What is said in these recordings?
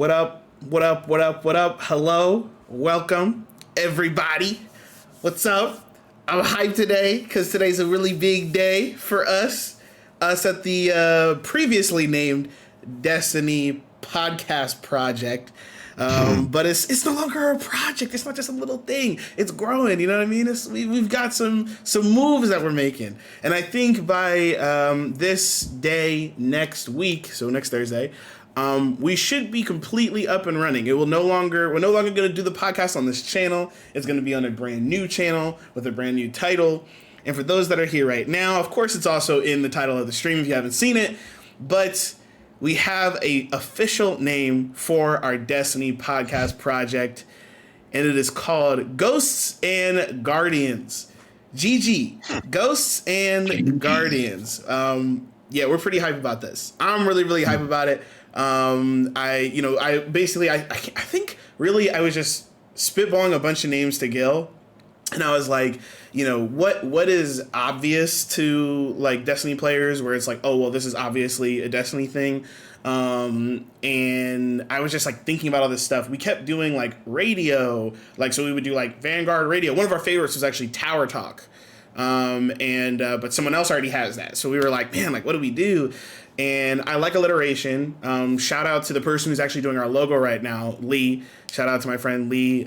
What up? What up? What up? What up? Hello. Welcome, everybody. What's up? I'm hyped today because today's a really big day for us. Us at the previously named Destiny podcast project. But it's no longer a project. It's not just a little thing. It's growing. You know what I mean? We've got some moves that we're making, and I think by this day next week, so next Thursday, we should be completely up and running. We're no longer going to do the podcast on this channel. It's going to be on a brand new channel with a brand new title. And for those that are here right now, of course, it's also in the title of the stream if you haven't seen it. But we have a official name for our Destiny podcast project, and it is called Ghosts and Guardians. GG, Ghosts and Guardians. Yeah, we're pretty hype about this. I'm really, really hype about it. I think really I was just spitballing a bunch of names to Gil, and I was like, what is obvious to like Destiny players where it's like, oh, well, this is obviously a Destiny thing. And I was just like thinking about all this stuff. We kept doing like radio, like, so we would do like Vanguard radio. One of our favorites was actually Tower Talk. But someone else already has that. So we were like, man, like, what do we do? And I like alliteration. Shout out to the person who's actually doing our logo right now, Lee. Shout out to my friend Lee.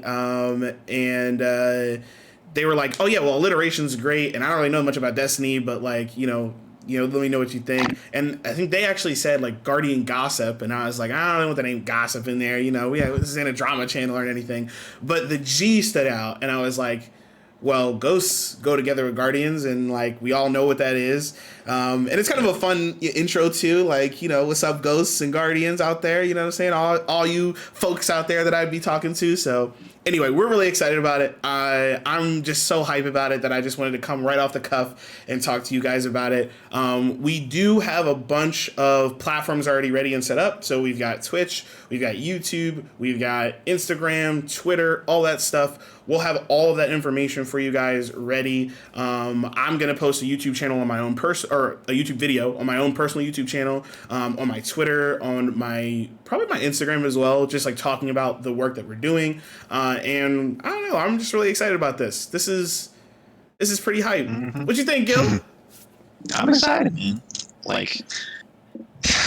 They were like, oh yeah, well, alliteration's great. And I don't really know much about Destiny, but like, let me know what you think. And I think they actually said like Guardian Gossip. And I was like, I don't know what the name Gossip in there. This isn't a drama channel or anything. But the G stood out. And I was like, well, ghosts go together with Guardians, and like we all know what that is. And it's kind of a fun intro too, like, what's up, Ghosts and Guardians out there? You know what I'm saying? All you folks out there that I'd be talking to. So anyway, we're really excited about it. I'm just so hype about it that I just wanted to come right off the cuff and talk to you guys about it. We do have a bunch of platforms already ready and set up. So we've got Twitch, we've got YouTube, we've got Instagram, Twitter, all that stuff. We'll have all of that information for you guys ready. I'm gonna post a YouTube channel on my own or a YouTube video on my own personal YouTube channel, on my Twitter, on probably my Instagram as well, just like talking about the work that we're doing. And I don't know, I'm just really excited about this. This is pretty hype. Mm-hmm. What you think, Gil? I'm excited, man. Like,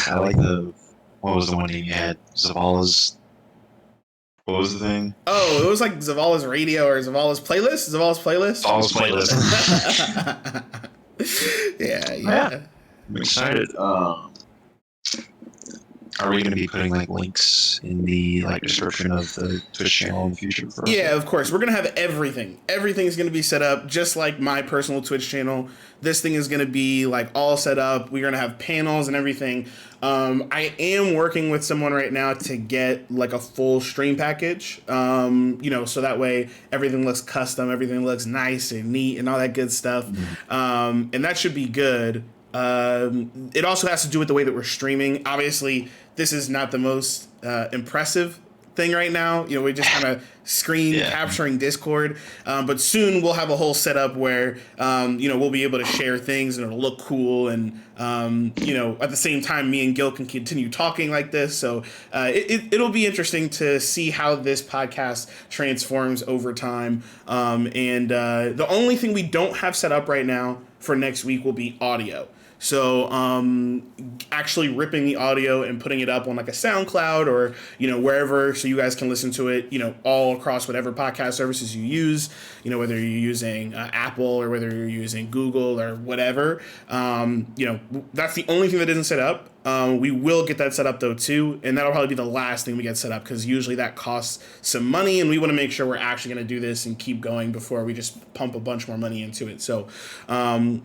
I like what was the one you had? Zavala's. What was the thing? Oh, it was like Zavala's radio or Zavala's playlist. Zavala's playlist. Yeah. I'm excited. Are we going to be putting like links in the description of the Twitch channel in the future? Yeah, of course. We're going to have everything. Everything is going to be set up just like my personal Twitch channel. This thing is going to be like all set up. We're going to have panels and everything. I am working with someone right now to get like a full stream package. So that way everything looks custom, everything looks nice and neat and all that good stuff. Mm-hmm. And that should be good. It also has to do with the way that we're streaming. Obviously, this is not the most impressive thing right now. We're just kind of screen capturing Discord. But soon we'll have a whole setup where, we'll be able to share things and it'll look cool. And, at the same time, me and Gil can continue talking like this. So it'll be interesting to see how this podcast transforms over time. The only thing we don't have set up right now for next week will be audio. So actually ripping the audio and putting it up on like a SoundCloud or, wherever, so you guys can listen to it, all across whatever podcast services you use, whether you're using Apple or whether you're using Google or whatever. That's the only thing that isn't set up. We will get that set up though too, and that'll probably be the last thing we get set up because usually that costs some money, and we want to make sure we're actually going to do this and keep going before we just pump a bunch more money into it. So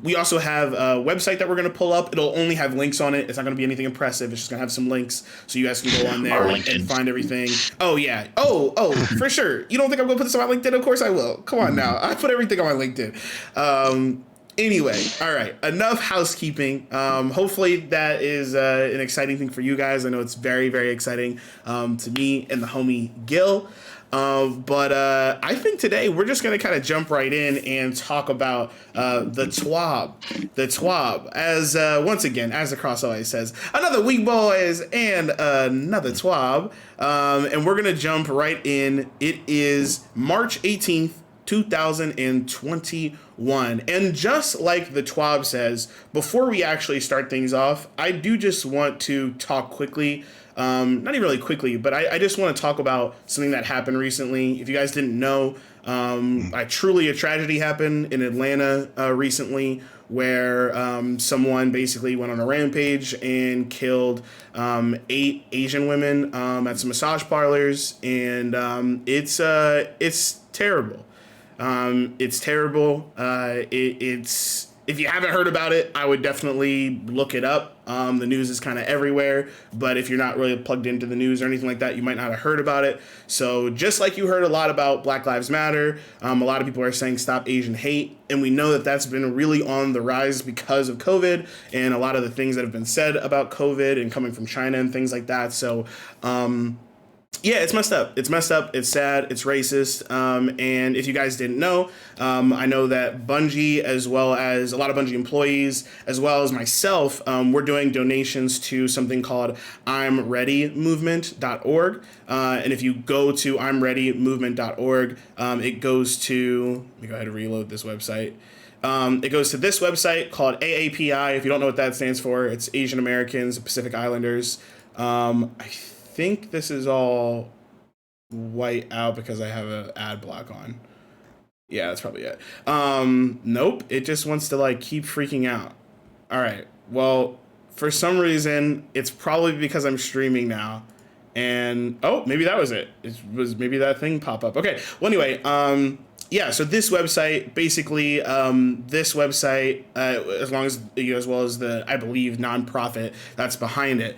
we also have a website that we're going to pull up. It'll only have links on it. It's not going to be anything impressive. It's just going to have some links so you guys can go on there and find everything. Oh yeah. Oh, for sure. You don't think I'm going to put this on my LinkedIn? Of course I will. Come on now. I put everything on my LinkedIn. Anyway, all right, enough housekeeping. Hopefully that is an exciting thing for you guys. I know it's very, very exciting to me and the homie Gil. But I think today we're just going to kind of jump right in and talk about the TWAB. The TWAB, as once again, as the cross always says, another week, boys, and another TWAB. And we're going to jump right in. It is March 18th. 2021. And just like the TWAB says, before we actually start things off, I do just want to talk quickly, not even really quickly, but I just want to talk about something that happened recently. If you guys didn't know, truly a tragedy happened in Atlanta recently where someone basically went on a rampage and killed 8 Asian women at some massage parlors, and it's terrible. It's terrible. It's if you haven't heard about it, I would definitely look it up. The news is kind of everywhere, but if you're not really plugged into the news or anything like that, you might not have heard about it. So just like you heard a lot about Black Lives Matter, a lot of people are saying stop Asian hate, and we know that that's been really on the rise because of COVID and a lot of the things that have been said about COVID and coming from China and things like that. So, yeah, it's messed up. It's messed up. It's sad. It's racist. And if you guys didn't know, I know that Bungie, as well as a lot of Bungie employees, as well as myself, we're doing donations to something called I'mReadyMovement.org. And if you go to I'mReadyMovement.org, it goes to, let me go ahead and reload this website. It goes to this website called AAPI. If you don't know what that stands for, it's Asian Americans, Pacific Islanders. I think this is all white out because I have an ad block on. Yeah, that's probably it. Nope, it just wants to like keep freaking out. All right. Well, for some reason, it's probably because I'm streaming now. And oh, maybe that was it. It was maybe that thing pop up. Okay. Well, anyway, yeah. So this website, basically, this website, as long as as well as the, I believe, nonprofit that's behind it,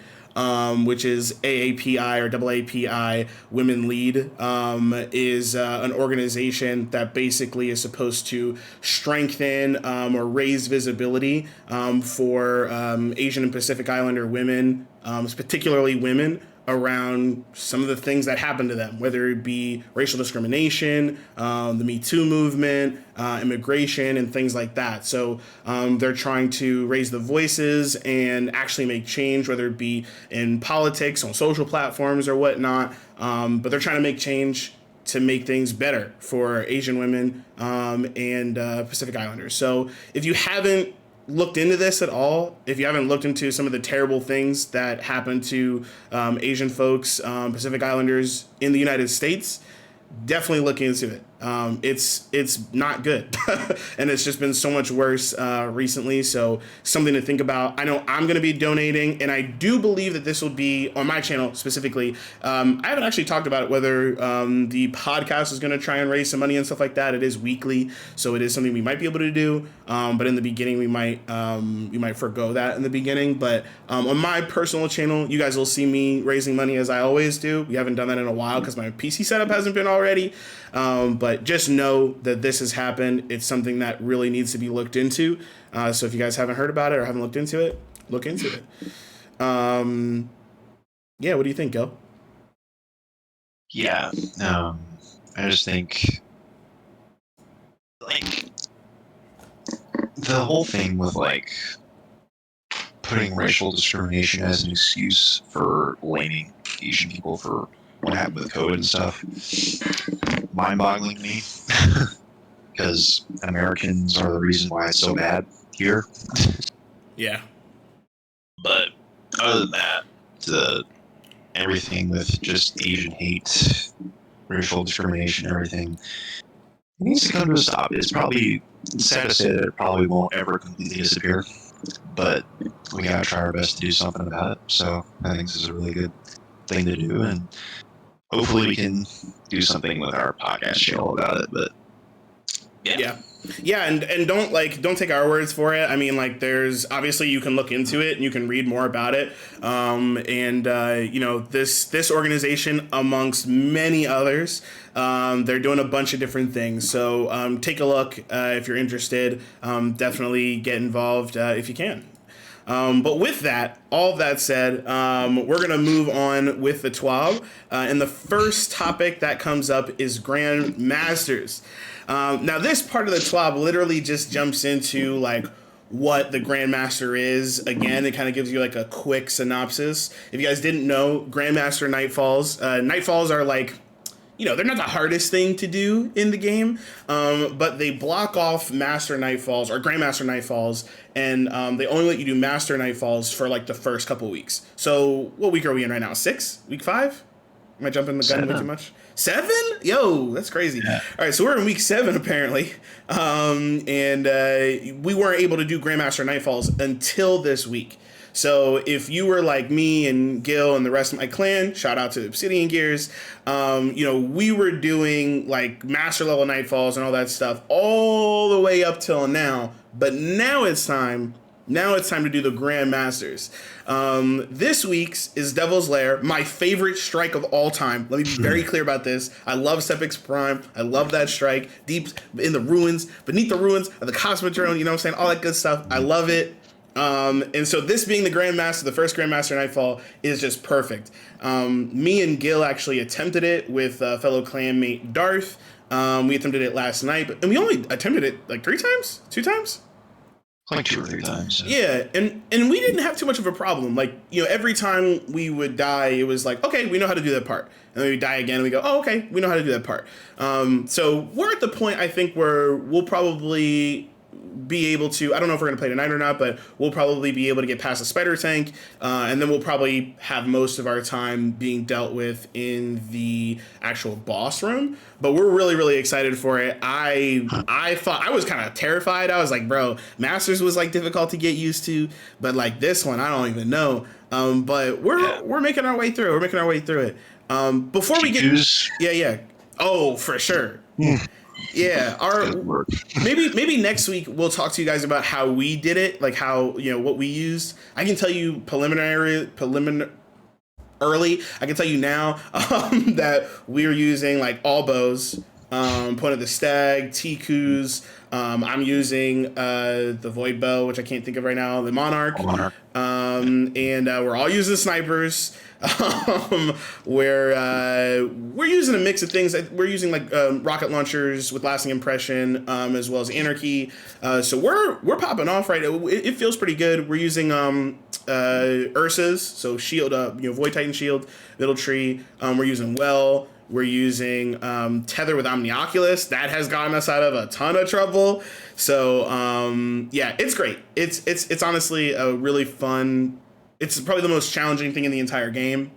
which is AAPI or AAPI Women Lead, is an organization that basically is supposed to strengthen or raise visibility for Asian and Pacific Islander women, particularly women, around some of the things that happen to them, whether it be racial discrimination, the Me Too movement, immigration, and things like that. So they're trying to raise the voices and actually make change, whether it be in politics, on social platforms, or whatnot. But they're trying to make change to make things better for Asian women and Pacific Islanders. So if you haven't looked into this at all, if you haven't looked into some of the terrible things that happen to Asian folks, Pacific Islanders in the United States, definitely look into it. It's not good, and it's just been so much worse recently. So something to think about. I know I'm going to be donating, and I do believe that this will be on my channel specifically. I haven't actually talked about it, whether the podcast is going to try and raise some money and stuff like that. It is weekly, so it is something we might be able to do. But in the beginning, we might forego that in the beginning. But on my personal channel, you guys will see me raising money as I always do. We haven't done that in a while because my PC setup hasn't been already. But just know that this has happened. It's something that really needs to be looked into. So if you guys haven't heard about it or haven't looked into it, look into it. Yeah, what do you think, Gil? Yeah, I just think, like, the whole thing with, like, putting racial discrimination as an excuse for blaming Asian people for what happened with COVID and stuff, mind-boggling to me, because Americans are the reason why it's so bad here. Yeah. But other than that, everything with just Asian hate, racial discrimination, everything, it needs to come to a stop. It's sad to say that it probably won't ever completely disappear, but we gotta try our best to do something about it. So I think this is a really good thing to do, and hopefully we can do something with our podcast channel about it. But yeah. Yeah, and don't take our words for it. I mean, like, there's obviously you can look into it and you can read more about it. And you know, this organization, amongst many others, they're doing a bunch of different things. So take a look if you're interested. Definitely get involved if you can. But with that, all of that said, we're going to move on with the TWAB. And the first topic that comes up is Grand Masters. Now, this part of the TWAB literally just jumps into like what the Grandmaster is. Again, it kind of gives you like a quick synopsis. If you guys didn't know, Grandmaster Nightfalls. Nightfalls are like, you know, they're not the hardest thing to do in the game, but they block off Master Nightfalls or Grandmaster Nightfalls, and they only let you do Master Nightfalls for like the first couple weeks. So what week are we in right now? 6? Week 5? Am I jumping the gun way too much? 7? Yo, that's crazy. Yeah. All right, so we're in week 7 apparently, and we weren't able to do Grandmaster Nightfalls until this week. So if you were like me and Gil and the rest of my clan, shout out to Obsidian Gears, you know, we were doing like master level Nightfalls and all that stuff all the way up till now. But now it's time to do the Grand Masters. This week's is Devil's Lair, my favorite strike of all time. Let me be very clear about this. I love Sepix Prime. I love that strike. Deep in the ruins, beneath the ruins of the Cosmodrome, you know what I'm saying? All that good stuff. I love it. And so this being the Grandmaster, the first Grandmaster Nightfall, is just perfect. Me and Gil actually attempted it with fellow clanmate Darth. We attempted it last night, and we only attempted it like 3 times? 2 times? Like 2 or 3 times. Yeah, and we didn't have too much of a problem. Like, you know, every time we would die, it was like, okay, we know how to do that part. And then we die again, and we go, oh, okay, we know how to do that part. So we're at the point, I think, where we'll probably be able to, I don't know if we're going to play tonight or not, but we'll probably be able to get past the spider tank, and then we'll probably have most of our time being dealt with in the actual boss room. But we're really, really excited for it. I thought, I was kind of terrified. I was like, bro, Masters was like difficult to get used to, but like this one, I don't even know. But we're making our way through. We're making our way through it. Before we get, yeah. Oh, for sure. Yeah, maybe next week we'll talk to you guys about how we did it, like how, you know, what we used. I can tell you preliminary early. I can tell you now that we are using like all bows, Point of the Stag, Tikus. I'm using the Void Bow, which I can't think of right now, the Monarch. And we're all using snipers. We're using a mix of things. We're using like rocket launchers with lasting impression, as well as Anarchy. So we're popping off right. It feels pretty good. We're using Ursa's, so shield, Void Titan shield, Middle Tree. We're using We're using Tether with Omnioculus. That has gotten us out of a ton of trouble. So yeah, it's great. It's honestly a really fun. It's probably the most challenging thing in the entire game,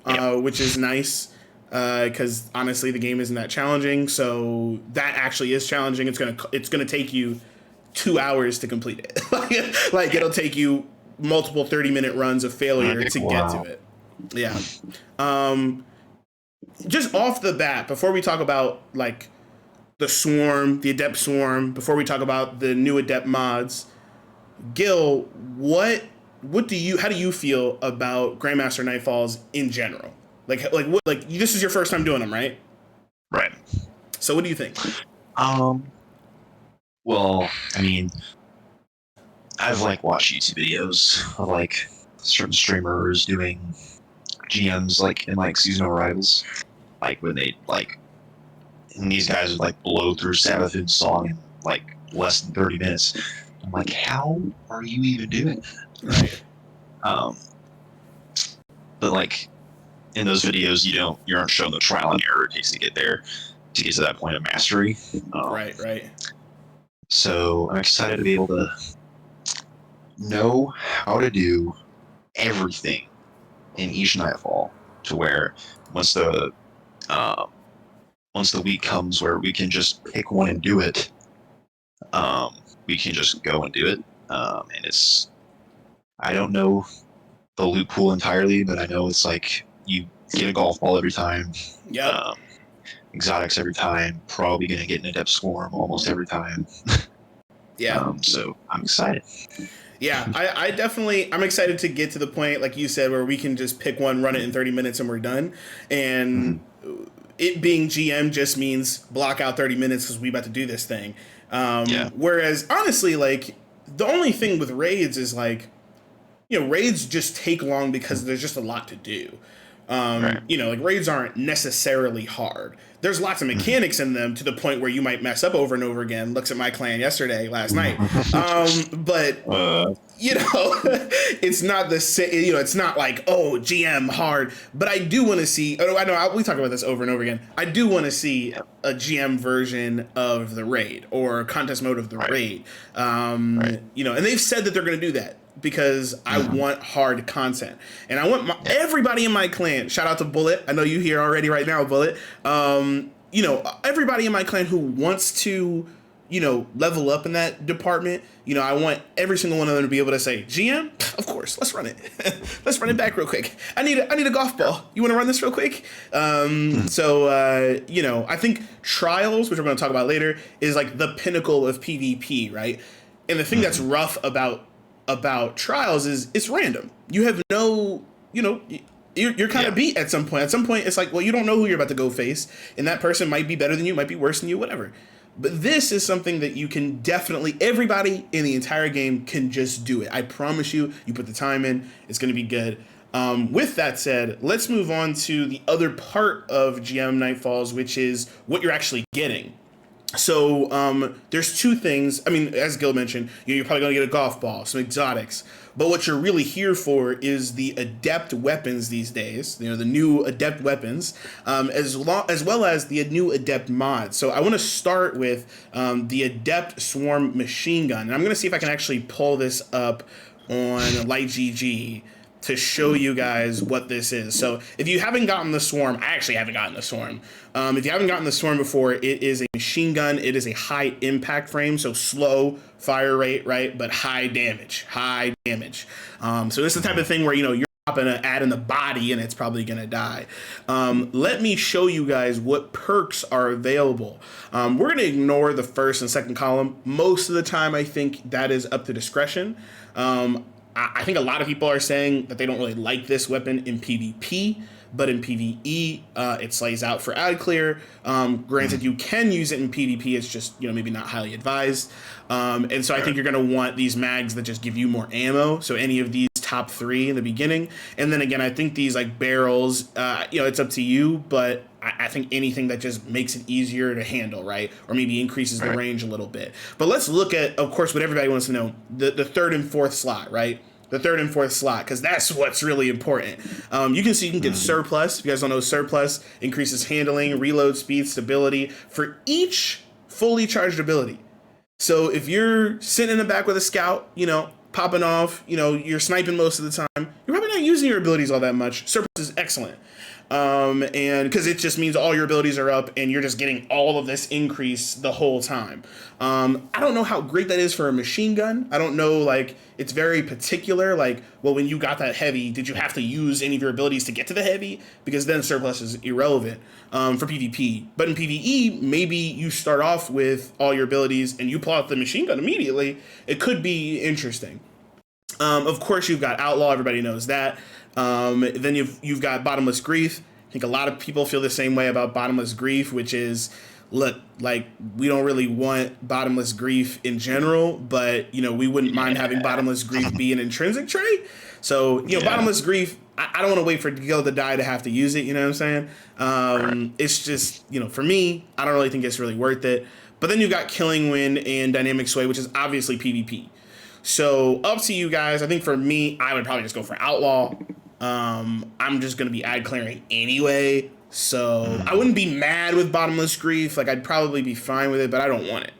which is nice, because honestly, the game isn't that challenging. So that actually is challenging. It's gonna take you 2 hours to complete it. like it'll take you multiple 30-minute runs of failure to get to it. Yeah. Just off the bat, before we talk about like the Swarm, the Adept Swarm, before we talk about the new Adept mods, Gil, how do you feel about Grandmaster Nightfalls in general? Like this is your first time doing them, right? Right. So what do you think? Well, I mean, I've like watched YouTube videos of like certain streamers doing GMs like in like seasonal rivals, like when they like, and these guys would like blow through Sabbath's song in like less than 30 minutes. I'm like, how are you even doing that? Right. But like in those videos, you aren't shown the trial and error it takes to get there, to get to that point of mastery. Right. So I'm excited to be able to know how to do everything in each Nightfall, to where once the week comes where we can just pick one and do it, we can just go and do it. And I don't know the loot pool entirely, but I know it's like you get a golf ball every time. Yeah. exotics every time. Probably gonna get an adept swarm almost every time. Yeah. So I'm excited. Yeah, I definitely, I'm excited to get to the point, like you said, where we can just pick one, run it in 30 minutes, and we're done. Mhm. And it being GM just means block out 30 minutes because we about to do this thing. Yeah. Whereas, honestly, like, the only thing with raids is, like, raids just take long because there's just a lot to do. Right. Like raids aren't necessarily hard. There's lots of Mhm. mechanics in them to the point where you might mess up over and over again. Looks at my clan last night. But uh, it's not the same. It's not like, oh, GM hard. But I do want to see. Oh, I know we talk about this over and over again. I do want to see a GM version of the raid or contest mode of the raid. Right. And they've said that they're going to do that because I want hard content, and I want everybody in my clan. Shout out to Bullet. I know you here already right now, Bullet. Everybody in my clan who wants to, level up in that department. I want every single one of them to be able to say, GM, of course, let's run it. Let's run it back real quick. I need a golf ball. You want to run this real quick? I think Trials, which we're going to talk about later, is like the pinnacle of PvP, right? And the thing that's rough about Trials is it's random. You have no, you're kind of beat at some point. At some point, it's like, well, you don't know who you're about to go face, and that person might be better than you, might be worse than you, whatever. But this is something that you can definitely, everybody in the entire game can just do it. I promise you, you put the time in, it's going to be good. With that said, let's move on to the other part of GM Nightfalls, which is what you're actually getting. So there's two things. I mean, as Gil mentioned, you're probably going to get a golf ball, some exotics. But what you're really here for is the adept weapons these days. The new adept weapons, as well as the new adept mods. So I want to start with the adept swarm machine gun, and I'm going to see if I can actually pull this up on LightGG to show you guys what this is. So if you haven't gotten the swarm, I actually haven't gotten the swarm. If you haven't gotten the swarm before, it is a machine gun. It is a high impact frame, so slow fire rate, right? But high damage. So this is the type of thing where, you're popping an ad in the body and it's probably gonna die. Let me show you guys what perks are available. We're gonna ignore the first and second column. Most of the time, I think that is up to discretion. I think a lot of people are saying that they don't really like this weapon in PvP, but in PvE, it slays out for ad clear. Granted, you can use it in PvP, it's just, maybe not highly advised. And so I think you're going to want these mags that just give you more ammo. So any of these top three in the beginning. And then again, I think these like barrels, it's up to you, but I think anything that just makes it easier to handle, right? Or maybe increases the range a little bit. But let's look at, of course, what everybody wants to know, the third and fourth slot, right? The third and fourth slot, because that's what's really important. You can see you can get surplus. If you guys don't know, surplus increases handling, reload speed, stability for each fully charged ability. So if you're sitting in the back with a scout, popping off, you're sniping most of the time, you're probably not using your abilities all that much. Surplus is excellent. And because it just means all your abilities are up and you're just getting all of this increase the whole time. I don't know how great that is for a machine gun. I don't know, like, it's very particular. Like, well, when you got that heavy, did you have to use any of your abilities to get to the heavy? Because then surplus is irrelevant for PvP. But in PvE, maybe you start off with all your abilities and you pull out the machine gun immediately. It could be interesting. Of course, you've got Outlaw. Everybody knows that. Then you've got Bottomless Grief. I think a lot of people feel the same way about Bottomless Grief, which is, look, like, we don't really want Bottomless Grief in general, but, we wouldn't mind having Bottomless Grief be an intrinsic trait. So, Bottomless Grief, I don't want to wait for Gil to die to have to use it, you know what I'm saying? It's just, for me, I don't really think it's really worth it. But then you've got Killing Wind and Dynamic Sway, which is obviously PvP. So up to you guys. I think for me, I would probably just go for Outlaw. I'm just going to be ad clearing anyway. So I wouldn't be mad with Bottomless Grief. Like, I'd probably be fine with it, but I don't want it.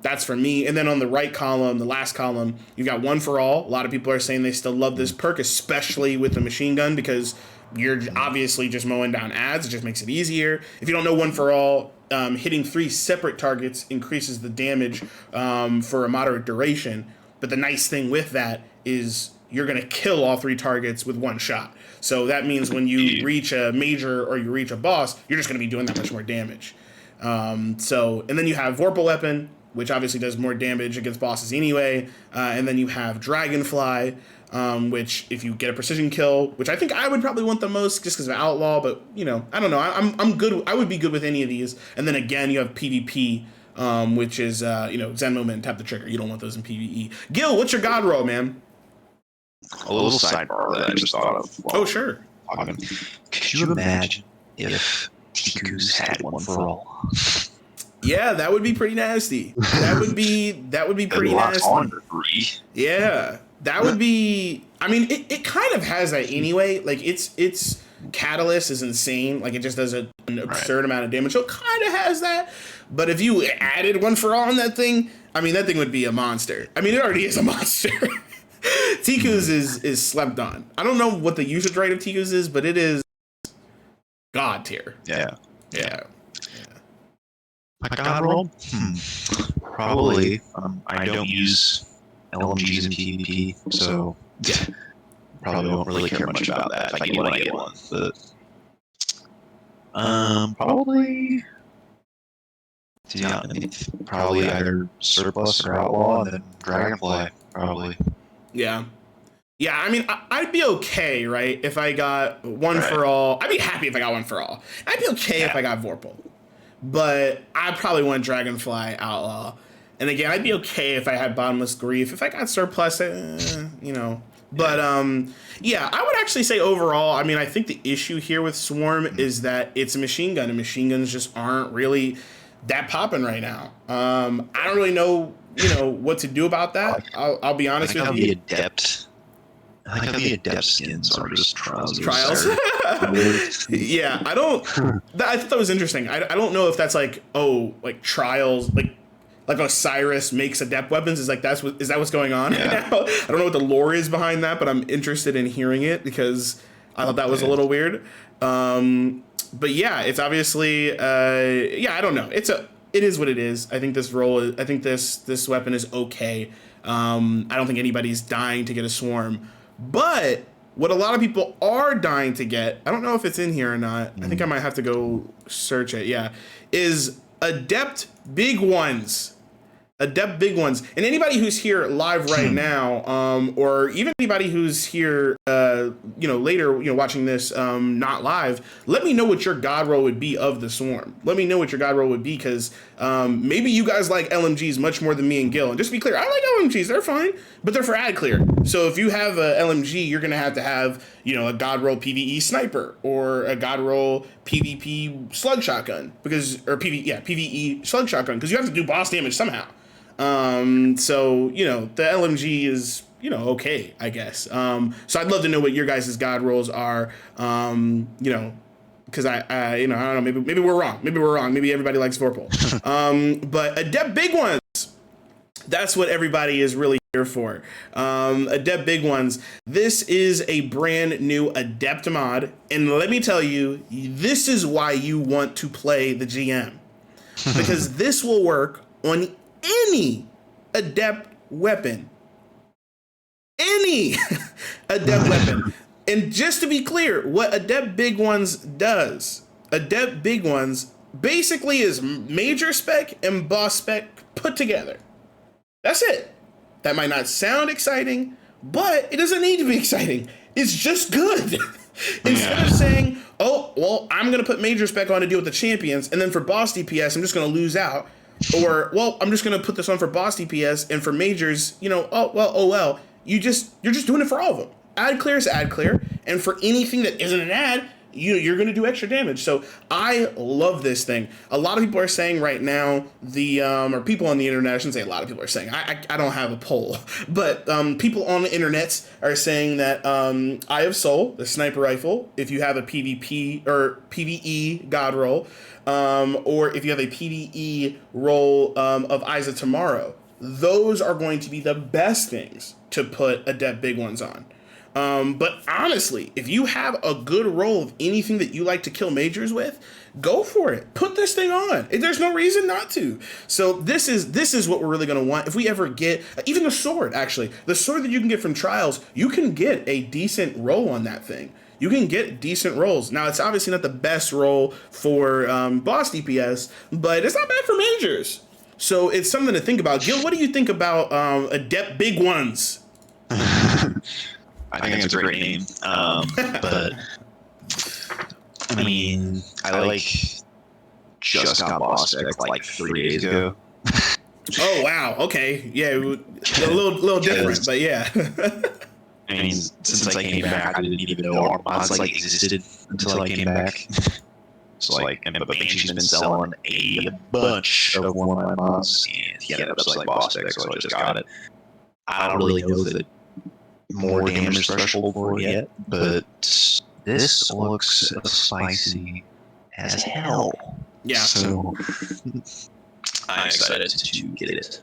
That's for me. And then on the right column, the last column, you've got One for All. A lot of people are saying they still love this perk, especially with the machine gun, because you're obviously just mowing down ads. It just makes it easier. If you don't know One for All, hitting 3 separate targets increases the damage for a moderate duration. But the nice thing with that is you're going to kill all 3 targets with 1 shot. So that means when you reach a major or you reach a boss, you're just going to be doing that much more damage. And then you have Vorpal Weapon, which obviously does more damage against bosses anyway. And then you have Dragonfly, which if you get a precision kill, which I think I would probably want the most just because of Outlaw, but you know, I don't know. I'm good. I would be good with any of these. And then again, you have PvP, which is, Zen Moment, tap the trigger. You don't want those in PvE. Gil, what's your god roll, man? A little sidebar that I just thought of. Oh, sure. Could you imagine if Tiku's had one for all? Yeah, that would be pretty nasty. That would be pretty nasty. Yeah, that would be. I mean, it kind of has that anyway. Like its catalyst is insane. Like it just does an absurd amount of damage. So it kind of has that. But if you added one for all on that thing, I mean, that thing would be a monster. I mean, it already is a monster. Tiku's is slept on. I don't know what the usage rate of Tiku's is, but it is god tier. Yeah. My god roll? Probably. I don't use LMGs in PvP, so probably won't really care much about that. If I get one, I get one. But probably. Yeah, probably either Surplus or Outlaw, and then Dragonfly, probably. Yeah. I mean, I'd be okay, right, if I got one for all. I'd be happy if I got one for all. I'd be okay if I got Vorpal. But I'd probably want Dragonfly, Outlaw. And again, I'd be okay if I had Bottomless Grief. If I got Surplus, you know. But, I would actually say overall, I mean, I think the issue here with Swarm is that it's a machine gun, and machine guns just aren't really that popping right now. I don't really know, what to do about that. I'll be honest with you. I think the adept skins are just trials. Yeah, I thought that was interesting. I don't know if that's like trials, like Osiris makes adept weapons. Is that what's going on right now? I don't know what the lore is behind that, but I'm interested in hearing it because I thought that was a little weird. But yeah, it's obviously I don't know. It is what it is. I think this weapon is okay. I don't think anybody's dying to get a swarm. But what a lot of people are dying to get, I don't know if it's in here or not. I think I might have to go search it. Yeah, is Adept Big Ones. Adept Big Ones. And anybody who's here live right now, or even anybody who's here, later, watching this not live, let me know what your god roll would be of the swarm. Let me know what your god roll would be, because maybe you guys like LMGs much more than me and Gil. And just to be clear, I like LMGs. They're fine, but they're for ad clear. So if you have a LMG, you're going to have, a god roll PvE sniper or a god roll PvP slug shotgun, PvE slug shotgun, because you have to do boss damage somehow. So, the LMG is, okay, I guess. So I'd love to know what your guys' god rolls are, because I don't know, maybe we're wrong. Maybe everybody likes Vorpal. But Adept Big Ones, that's what everybody is really here for. Adept Big Ones. This is a brand new Adept mod. And let me tell you, this is why you want to play the GM, because this will work on any adept weapon. Any adept weapon. And just to be clear, what Adept Big Ones does, Adept Big Ones basically is major spec and boss spec put together. That's it. That might not sound exciting, but it doesn't need to be exciting. It's just good. Instead of saying, oh, well, I'm going to put major spec on to deal with the champions, and then for boss DPS, I'm just going to lose out. Or, well, I'm just going to put this on for boss DPS, and for majors, you're just doing it for all of them. Ad clear is ad clear, and for anything that isn't an ad, you're going to do extra damage. So I love this thing. A lot of people are saying right now, or people on the internet, I shouldn't say a lot of people are saying, I don't have a poll, but people on the internet are saying that Eye of Soul, the sniper rifle, if you have a PvP or PvE god roll, or if you have a PvE roll of Eyes of Tomorrow, those are going to be the best things to put Adept Big Ones on. But honestly, if you have a good roll of anything that you like to kill majors with, go for it. Put this thing on. There's no reason not to. So this is what we're really going to want. If we ever get even the sword, actually, the sword that you can get from trials, you can get a decent roll on that thing. You can get decent rolls. Now, it's obviously not the best roll for boss DPS, but it's not bad for majors. So it's something to think about. Gil, what do you think about Adept Big Ones? I think it's a great name. But I mean, I just got boss deck like 3 days ago. Oh wow, okay, yeah, a little different, but yeah. I mean, since I came back, I didn't even know our mods like existed until I came back. So like, but Banshee's been selling a bunch of one of my mods, and he ended up like boss deck, so I just got it. I don't really know the more damage threshold for it yet, but this looks spicy as hell. Yeah. So I'm excited to get it.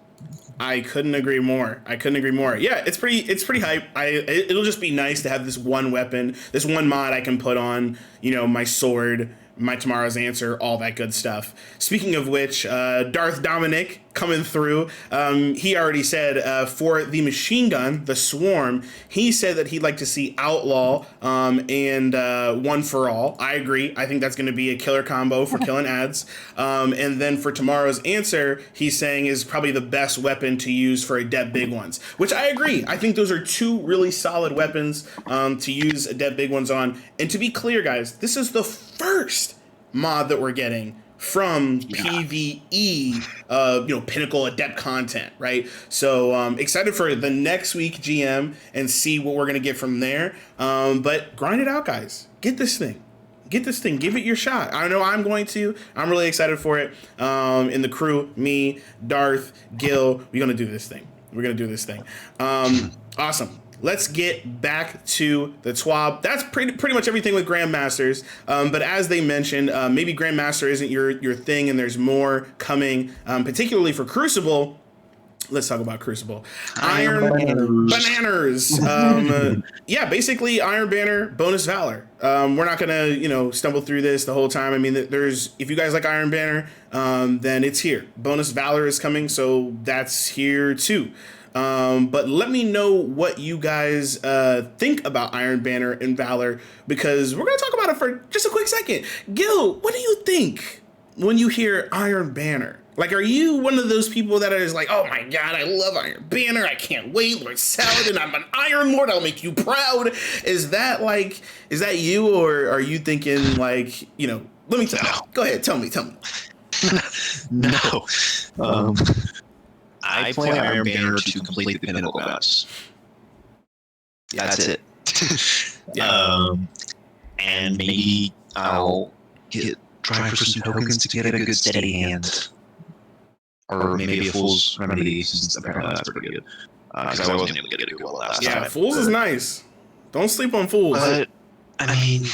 I couldn't agree more. Yeah, it's pretty hype. It'll just be nice to have this one weapon, this one mod I can put on, my sword, my Tomorrow's Answer, all that good stuff. Speaking of which, Darth Dominic coming through. He already said for the machine gun, the Swarm, he said that he'd like to see Outlaw and One for All. I agree. I think that's going to be a killer combo for killing ads. And then for Tomorrow's Answer, he's saying is probably the best weapon to use for Adept Big Ones, which I agree. I think those are two really solid weapons to use Adept Big Ones on. And to be clear, guys, this is the first mod that we're getting from PvE, Pinnacle Adept content, right? So excited for the next week GM and see what we're gonna get from there. But grind it out, guys. Get this thing. Give it your shot. I know I'm going to. I'm really excited for it. In the crew, me, Darth, Gil, we're gonna do this thing. Awesome. Let's get back to the TWAB. That's pretty much everything with Grandmasters. But as they mentioned, maybe Grandmaster isn't your thing, and there's more coming, particularly for Crucible. Let's talk about Crucible. Iron Banners. Yeah, basically Iron Banner, bonus Valor. We're not gonna, stumble through this the whole time. I mean, if you guys like Iron Banner, then it's here. Bonus Valor is coming, so that's here too. But let me know what you guys think about Iron Banner and Valor, because we're going to talk about it for just a quick second. Gil, what do you think when you hear Iron Banner? Like, are you one of those people that is like, oh my god, I love Iron Banner, I can't wait, Lord Saladin, I'm an Iron Lord, I'll make you proud? Is that you, or are you thinking like, let me tell you. Go ahead, tell me. No. I play Iron Banner to complete the Pinnacle boss. That's it. Yeah. And maybe I'll try for some tokens to get a good steady hand. Or maybe a Fool's Remedy, since apparently that's pretty good. Because I wasn't able to get a good one last time. Yeah, Fools is nice. Don't sleep on Fools. But, I mean,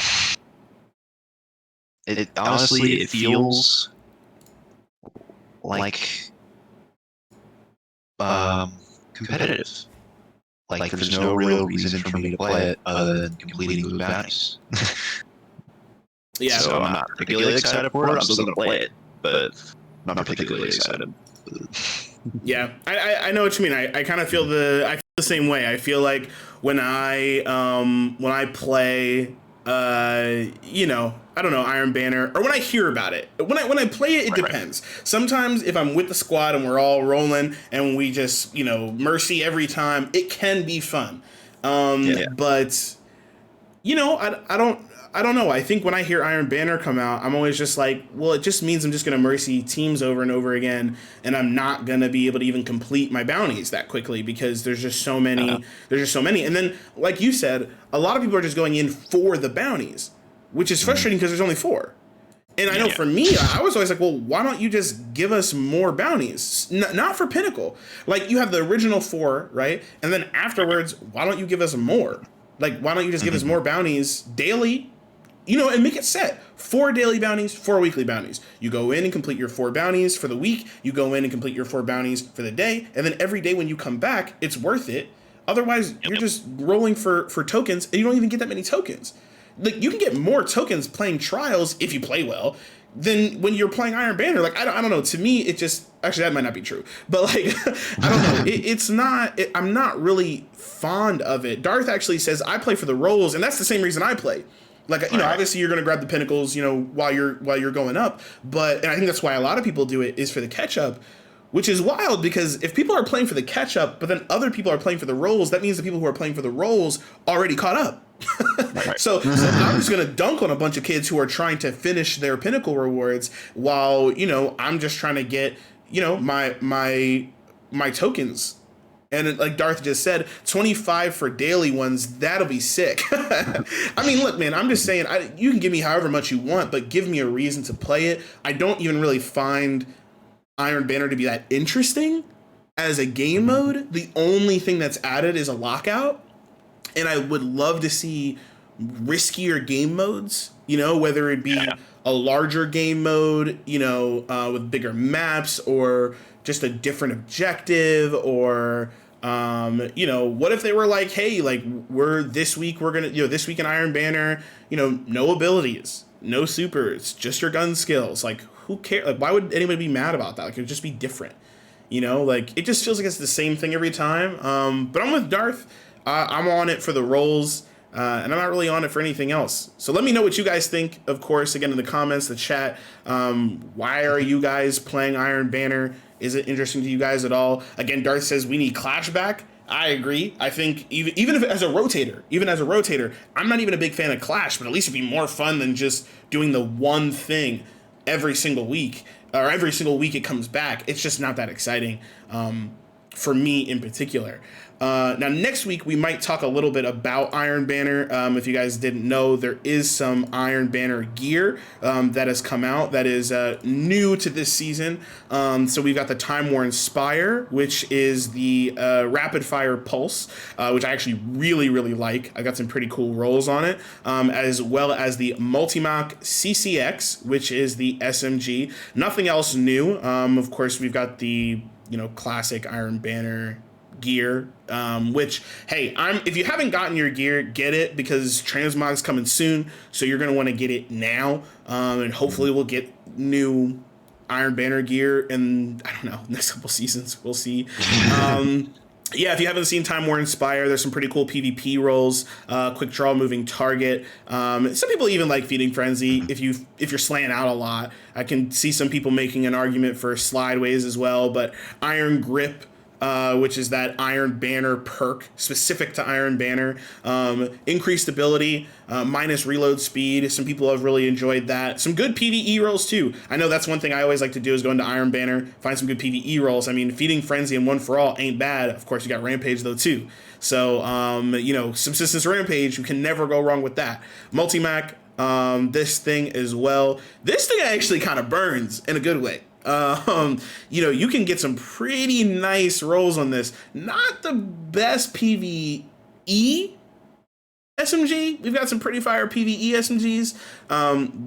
it honestly, it feels like competitive. Like there's no real reason for me to play it other than completing the bounties. Yeah. So I'm not particularly excited for it. I'm still gonna play it, but I'm not particularly excited. Yeah, I know what you mean. I kind of feel the same way. I feel like when I play I don't know, Iron Banner, or when I hear about it. When I play it, it depends. Sometimes if I'm with the squad and we're all rolling and we just, mercy every time, it can be fun. But I don't know. I think when I hear Iron Banner come out, I'm always just like, well, it just means I'm just going to mercy teams over and over again, and I'm not going to be able to even complete my bounties that quickly because there's just so many. And then, like you said, a lot of people are just going in for the bounties, which is frustrating because there's only 4. And I know for me, I was always like, well, why don't you just give us more bounties? Not for Pinnacle. Like, you have the original 4, right? And then afterwards, why don't you give us more? Like, why don't you just give us more bounties daily? And make it set. 4 daily bounties, 4 weekly bounties. You go in and complete your 4 bounties for the week. You go in and complete your 4 bounties for the day. And then every day when you come back, it's worth it. Otherwise, you're just rolling for tokens, and you don't even get that many tokens. Like, you can get more tokens playing trials if you play well than when you're playing Iron Banner. Like, I don't know. To me, it just, actually, that might not be true, but like, I don't know. It's not. I'm not really fond of it. Darth actually says I play for the rolls, and that's the same reason I play. Like, you know, obviously you're gonna grab the pinnacles, you know, while you're going up, but and I think that's why a lot of people do it, is for the catch up. Which is wild, because if people are playing for the catch up, but then other people are playing for the rolls, that means the people who are playing for the rolls already caught up. So I'm just gonna dunk on a bunch of kids who are trying to finish their pinnacle rewards, while, you know, I'm just trying to get, you know, my tokens. And like Darth just said, 25 for daily ones, that'll be sick. I mean, look, man, I'm just saying, you can give me however much you want, but give me a reason to play it. I don't even really find Iron Banner to be that interesting as a game mode. The only thing that's added is a lockout, and I would love to see riskier game modes, you know, whether it be a larger game mode, you know, with bigger maps, or just a different objective, or you know, what if they were like, hey, like, this week in Iron Banner, you know, no abilities, no supers, just your gun skills. Like, who cares? Like, why would anybody be mad about that? Like, it would just be different, you know? Like, it just feels like it's the same thing every time. But I'm with Darth. I'm on it for the rolls, and I'm not really on it for anything else. So let me know what you guys think, of course, again, in the comments, the chat. Why are you guys playing Iron Banner? Is it interesting to you guys at all? Again, Darth says we need Clash back. I agree. I think even if as a rotator, I'm not even a big fan of Clash, but at least it'd be more fun than just doing the one thing every single week, or every single week it comes back. It's just not that exciting, for me in particular. Now, next week, we might talk a little bit about Iron Banner. If you guys didn't know, there is some Iron Banner gear that has come out that is new to this season. So we've got the Time Worn Spire, which is the Rapid Fire Pulse, which I actually really, really like. I got some pretty cool rolls on it, as well as the Multimach CCX, which is the SMG. Nothing else new. Of course, we've got the, you know, classic Iron Banner gear, which, hey, if you haven't gotten your gear, get it, because transmog's coming soon, so you're gonna want to get it now, and hopefully we'll get new Iron Banner gear in, I don't know, next couple seasons. We'll see. Yeah, if you haven't seen Time Worn Spire, there's some pretty cool PvP rolls, quick draw moving target. Some people even like Feeding Frenzy if you're slaying out a lot. I can see some people making an argument for Slideways as well, but Iron Grip, which is that Iron Banner perk specific to Iron Banner. Increased ability, minus reload speed. Some people have really enjoyed that. Some good PvE rolls too. I know that's one thing I always like to do, is go into Iron Banner, find some good PvE rolls. I mean, Feeding Frenzy and One for All ain't bad. Of course, you got Rampage though too. So, you know, Subsistence Rampage, you can never go wrong with that. Multimach, this thing as well. This thing actually kind of burns in a good way. You know, you can get some pretty nice rolls on this. Not the best PvE SMG. We've got some pretty fire PvE SMGs.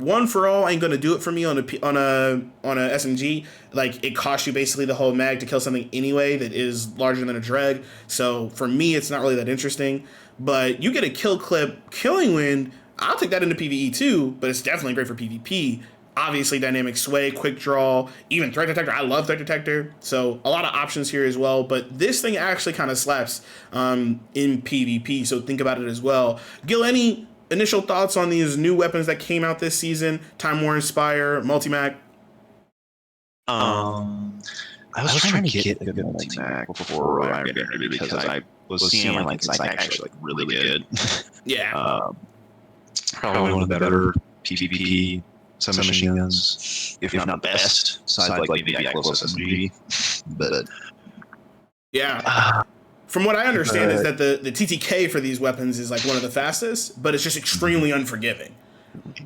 One for All ain't gonna do it for me on a SMG. Like, it costs you basically the whole mag to kill something anyway that is larger than a dreg. So for me, it's not really that interesting. But you get a kill clip, Killing Wind. I'll take that into PvE too, but it's definitely great for PvP. Obviously, Dynamic Sway, Quick Draw, even Threat Detector. I love Threat Detector. So a lot of options here as well. But this thing actually kind of slaps in PvP. So think about it as well. Gil, any initial thoughts on these new weapons that came out this season? Time Worn Spire, Multimach? I was trying to get a good Multimach before Iron Banner, because I was seeing like it's like actually like really good. Yeah. Probably one of the better PvP submachine guns, if not the best, besides like maybe the close SMG. But yeah, from what I understand is that the TTK for these weapons is like one of the fastest, but it's just extremely unforgiving.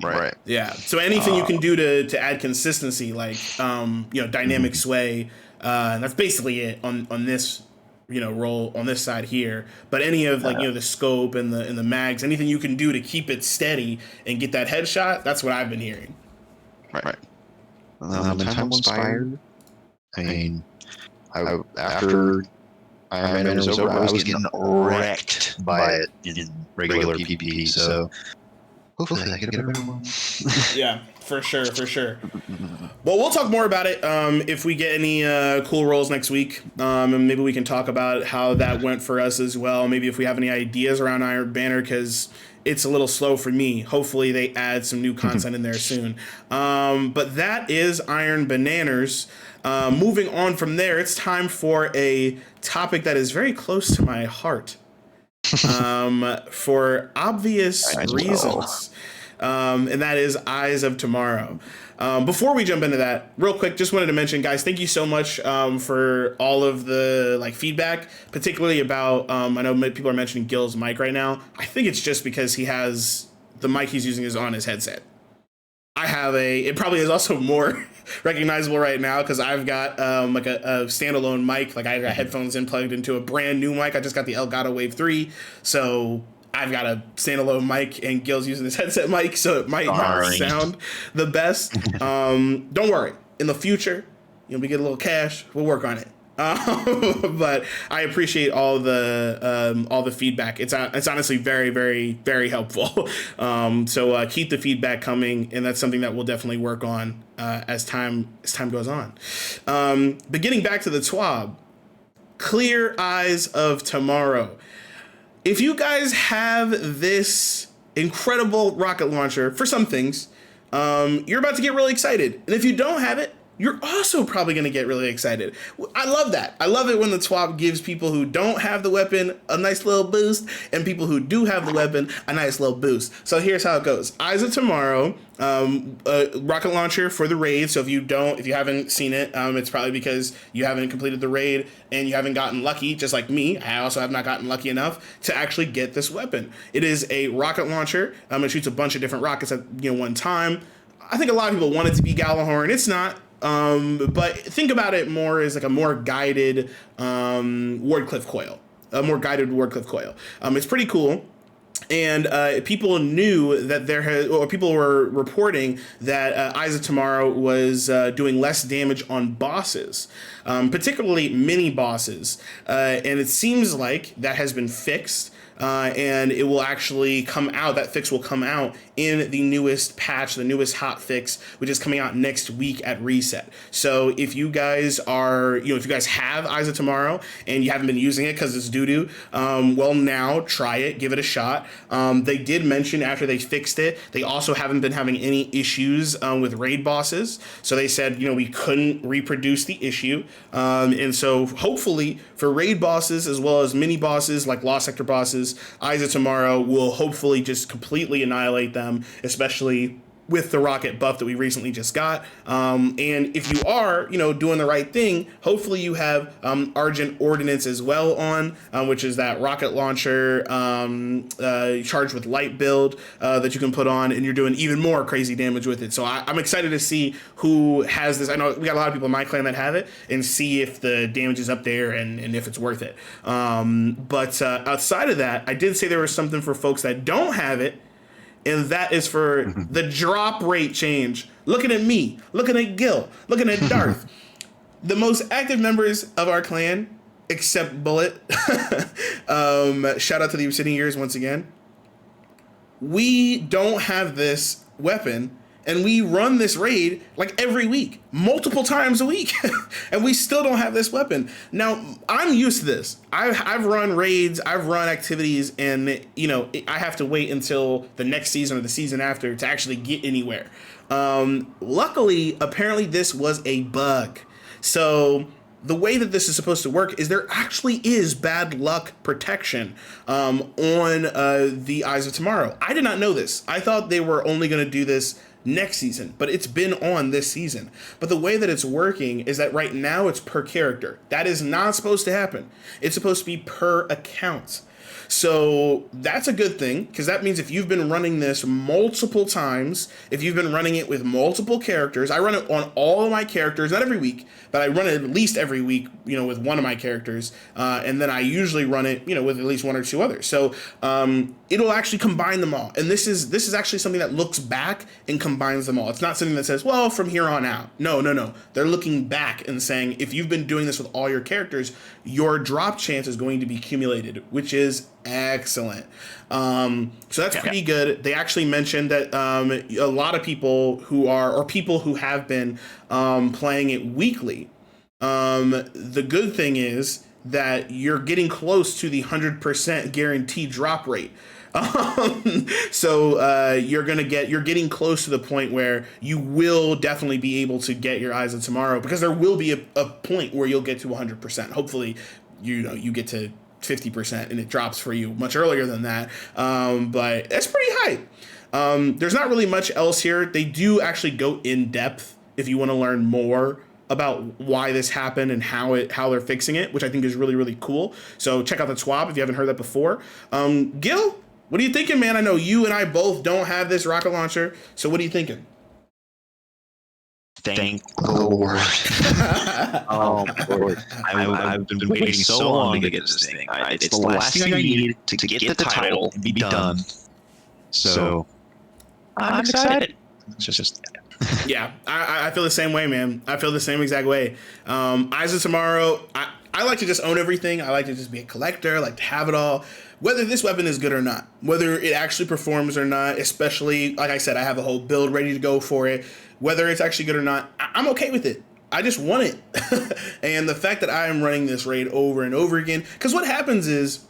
Right. Yeah. So anything you can do to add consistency, like you know, Dynamic Sway, and that's basically it on this, you know, roll on this side here. But any of, like, you know, the scope and the mags, anything you can do to keep it steady and get that headshot, that's what I've been hearing. Right. And Time Inspired. I mean, after Iron Banner was over. I was getting wrecked by it in regular PvP. So hopefully I get a better one. Yeah, for sure, for sure. Well, we'll talk more about it if we get any cool rolls next week, and maybe we can talk about how that went for us as well. Maybe if we have any ideas around Iron Banner, because it's a little slow for me. Hopefully they add some new content in there soon. But that is Iron Bananas. Moving on from there, it's time for a topic that is very close to my heart. For obvious reasons. And that is Eyes of Tomorrow. Before we jump into that, real quick, just wanted to mention, guys, thank you so much for all of the feedback, particularly about, I know people are mentioning Gil's mic right now. I think it's just because the mic he's using is on his headset. It probably is also more recognizable right now because I've got a standalone mic. Like I got headphones plugged into a brand new mic. I just got the Elgato Wave 3. So I've got a standalone mic and Gil's using his headset mic. So it might not sound the best. Don't worry. In the future, we get a little cash. We'll work on it. But I appreciate all the feedback. It's honestly very, very, very helpful. So keep the feedback coming, and that's something that we'll definitely work on as time goes on. But getting back to the TWAB, Clear Eyes of Tomorrow. If you guys have this incredible rocket launcher for some things, you're about to get really excited, and if you don't have it, you're also probably going to get really excited. I love that. I love it when the TWAB gives people who don't have the weapon a nice little boost and people who do have the weapon a nice little boost. So here's how it goes. Eyes of Tomorrow, rocket launcher for the raid. So if you haven't seen it, it's probably because you haven't completed the raid and you haven't gotten lucky, just like me. I also have not gotten lucky enough to actually get this weapon. It is a rocket launcher. It shoots a bunch of different rockets at one time. I think a lot of people want it to be Gallahorn. It's not. But think about it more as like a more guided Wardcliffe coil. It's pretty cool. And people knew that people were reporting that Eyes of Tomorrow was doing less damage on bosses, particularly mini bosses. And it seems like that has been fixed. And it will actually come out. That fix will come out in the newest patch, the newest hot fix, which is coming out next week at reset. So if you guys if you guys have Eyes of Tomorrow and you haven't been using it because it's doo-doo, well, now try it, give it a shot. They did mention after they fixed it, they also haven't been having any issues with raid bosses. So they said, we couldn't reproduce the issue. And so hopefully for raid bosses as well as mini bosses like Lost Sector bosses, Eyes of Tomorrow will hopefully just completely annihilate them, especially with the rocket buff that we recently just got. And if you are, doing the right thing, hopefully you have Argent Ordnance as well on, which is that rocket launcher charged with light build that you can put on, and you're doing even more crazy damage with it. So I'm excited to see who has this. I know we got a lot of people in my clan that have it, and see if the damage is up there and if it's worth it. But outside of that, I did say there was something for folks that don't have it, and that is for the drop rate change. Looking at me, looking at Gil, looking at Darth. The most active members of our clan, except Bullet, shout out to the Obsidian Years once again. We don't have this weapon, and we run this raid like every week, multiple times a week, and we still don't have this weapon. Now, I'm used to this. I've run raids, I've run activities, and I have to wait until the next season or the season after to actually get anywhere. Luckily, apparently this was a bug. So the way that this is supposed to work is there actually is bad luck protection on the Eyes of Tomorrow. I did not know this. I thought they were only going to do this next season, but it's been on this season. But the way that it's working is that right now it's per character. That is not supposed to happen. It's supposed to be per account. So that's a good thing, because that means if you've been running this multiple times, if you've been running it with multiple characters, I run it on all of my characters, not every week, but I run it at least every week, with one of my characters, and then I usually run it, with at least one or two others. So it'll actually combine them all, and this is actually something that looks back and combines them all. It's not something that says, well, from here on out. No. They're looking back and saying, if you've been doing this with all your characters, your drop chance is going to be accumulated, which is excellent. So that's pretty good. They actually mentioned that a lot of people who have been playing it weekly, the good thing is that you're getting close to the 100% guaranteed drop rate. So you're getting close to the point where you will definitely be able to get your Eyes of Tomorrow, because there will be a point where you'll get to 100%. Hopefully, you get to 50% and it drops for you much earlier than that. But that's pretty high. There's not really much else here. They do actually go in depth if you want to learn more about why this happened and how they're fixing it, which I think is really, really cool. So check out the TWAB if you haven't heard that before. Gil, what are you thinking, man? I know you and I both don't have this rocket launcher, so what are you thinking? Thank the Lord. Oh, Lord. I've been waiting so long to get this thing. It's the last thing I need to get the title and be done. So I'm excited. Just yeah, I feel the same way, man. I feel the same exact way. Eyes of Tomorrow, I like to just own everything. I like to just be a collector. I like to have it all. Whether this weapon is good or not, whether it actually performs or not, especially, like I said, I have a whole build ready to go for it. Whether it's actually good or not, I'm okay with it. I just want it. And the fact that I am running this raid over and over again, because what happens is,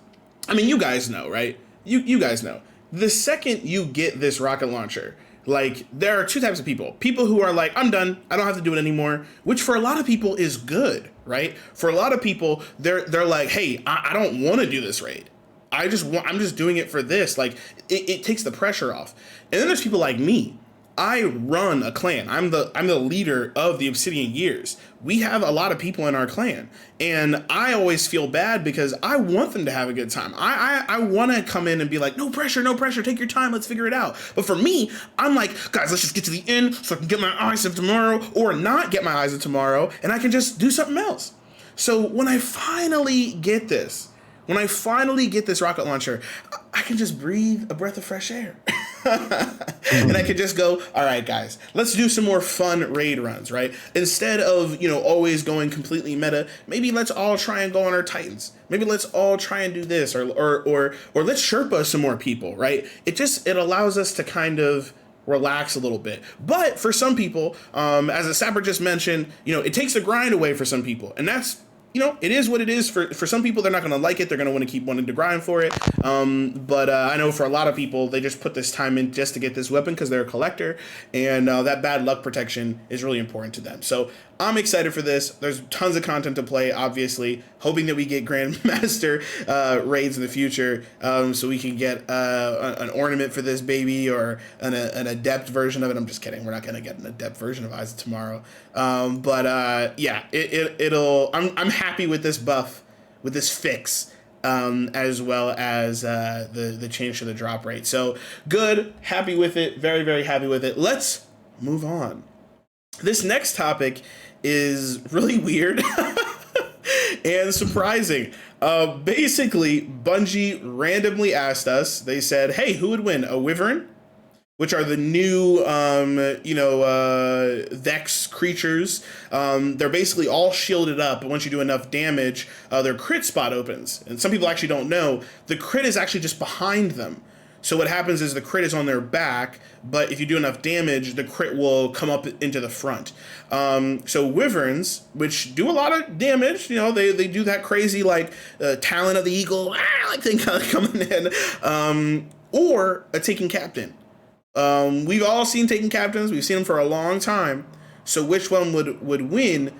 I mean, you guys know, right? You guys know. The second you get this rocket launcher, like, there are two types of people. People who are like, I'm done, I don't have to do it anymore, which for a lot of people is good, right? For a lot of people, they're like, hey, I don't want to do this raid. I'm just doing it for this. Like, it takes the pressure off. And then there's people like me. I run a clan. I'm the leader of the Obsidian Years. We have a lot of people in our clan, and I always feel bad because I want them to have a good time. I want to come in and be like, no pressure, take your time, let's figure it out. But for me, I'm like, guys, let's just get to the end so I can get my Eyes of Tomorrow, or not get my Eyes of Tomorrow, and I can just do something else. So when I finally get this rocket launcher, I can just breathe a breath of fresh air. And I could just go, all right, guys, let's do some more fun raid runs, right? Instead of, always going completely meta, maybe let's all try and go on our Titans. Maybe let's all try and do this, or let's Sherpa some more people, right? It allows us to kind of relax a little bit. But for some people, as a Sapper just mentioned, it takes the grind away for some people, and that's, it is what it is. For some people, they're not going to like it. They're going to want to keep wanting to grind for it. But I know for a lot of people, they just put this time in just to get this weapon because they're a collector, and that bad luck protection is really important to them. So I'm excited for this. There's tons of content to play, obviously. Hoping that we get Grandmaster raids in the future, so we can get an ornament for this baby, or an adept version of it. I'm just kidding. We're not going to get an adept version of Eyes of Tomorrow. Yeah, it'll. I'm happy with this buff, with this fix, as well as the change to the drop rate. So good, happy with it, very, very happy with it. Let's move on. This next topic is really weird and surprising. Basically, Bungie randomly asked us, they said, hey, who would win, a Wyvern, which are the new, Vex creatures. They're basically all shielded up, but once you do enough damage, their crit spot opens. And some people actually don't know, the crit is actually just behind them. So what happens is the crit is on their back, but if you do enough damage, the crit will come up into the front. So Wyverns, which do a lot of damage, they do that crazy, like, Talon of the Eagle, like thing coming in, or a Taken Captain. We've all seen Taken Captains. We've seen them for a long time. So which one would win?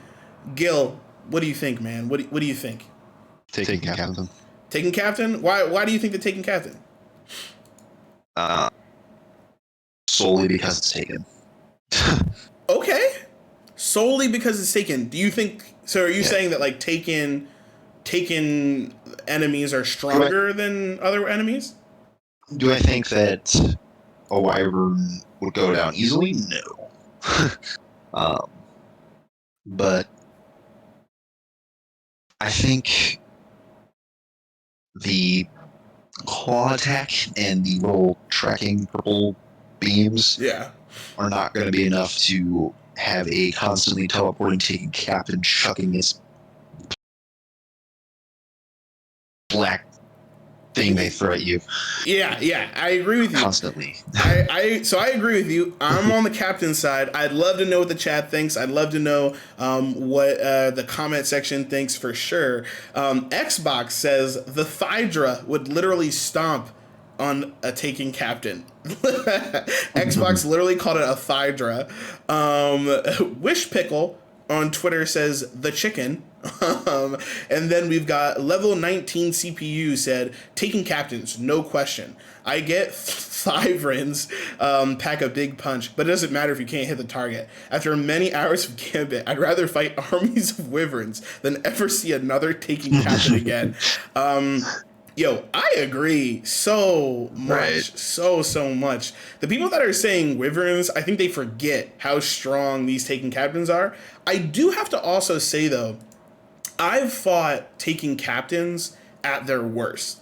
Gil, what do you think, man? What do you think? Taken Captain. Taken Captain? Why do you think the Taken Captain? Solely because it's Taken. Okay. Solely because it's Taken. Do you think? So are you saying that, like, Taken taken enemies are stronger than other enemies? Do I think that a wyvern would go down easily? No. um, but I think the claw attack and the little tracking purple beams Yeah. are not going to be enough to have a constantly teleporting taking captain chucking its black thing they throw at you Yeah, I agree with you. constantly. So I agree with you. I'm on the captain side. I'd love to know what the chat thinks. I'd love to know what the comment section thinks for sure. Xbox says the Thydra would literally stomp on a taking captain. Xbox literally called it a Thydra. Wish Pickle on Twitter says the chicken. And then we've got level 19 CPU said taking captains, no question. I get Thyvrins pack a big punch, but it doesn't matter if you can't hit the target. After many hours of Gambit, I'd rather fight armies of wyverns than ever see another taking captain again. Yo, I agree so much. Right. So much. The people that are saying wyverns, I think they forget how strong these taking captains are. I do have to also say, though, I've fought taking captains at their worst.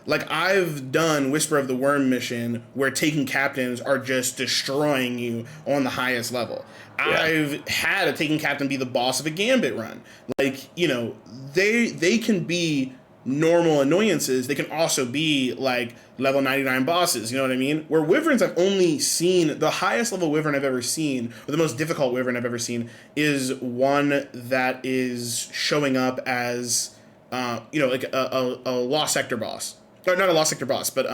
Like, I've done Whisper of the Worm mission where taking captains are just destroying you on the highest level. Yeah. I've had a taking captain be the boss of a Gambit run. Like, you know, they can be normal annoyances. They can also be like level 99 bosses, you know what I mean? Where wyverns, I've only seen, the highest level wyvern I've ever seen, or the most difficult wyvern I've ever seen, is one that is showing up as, like a Lost Sector boss. Or not a Lost Sector boss, but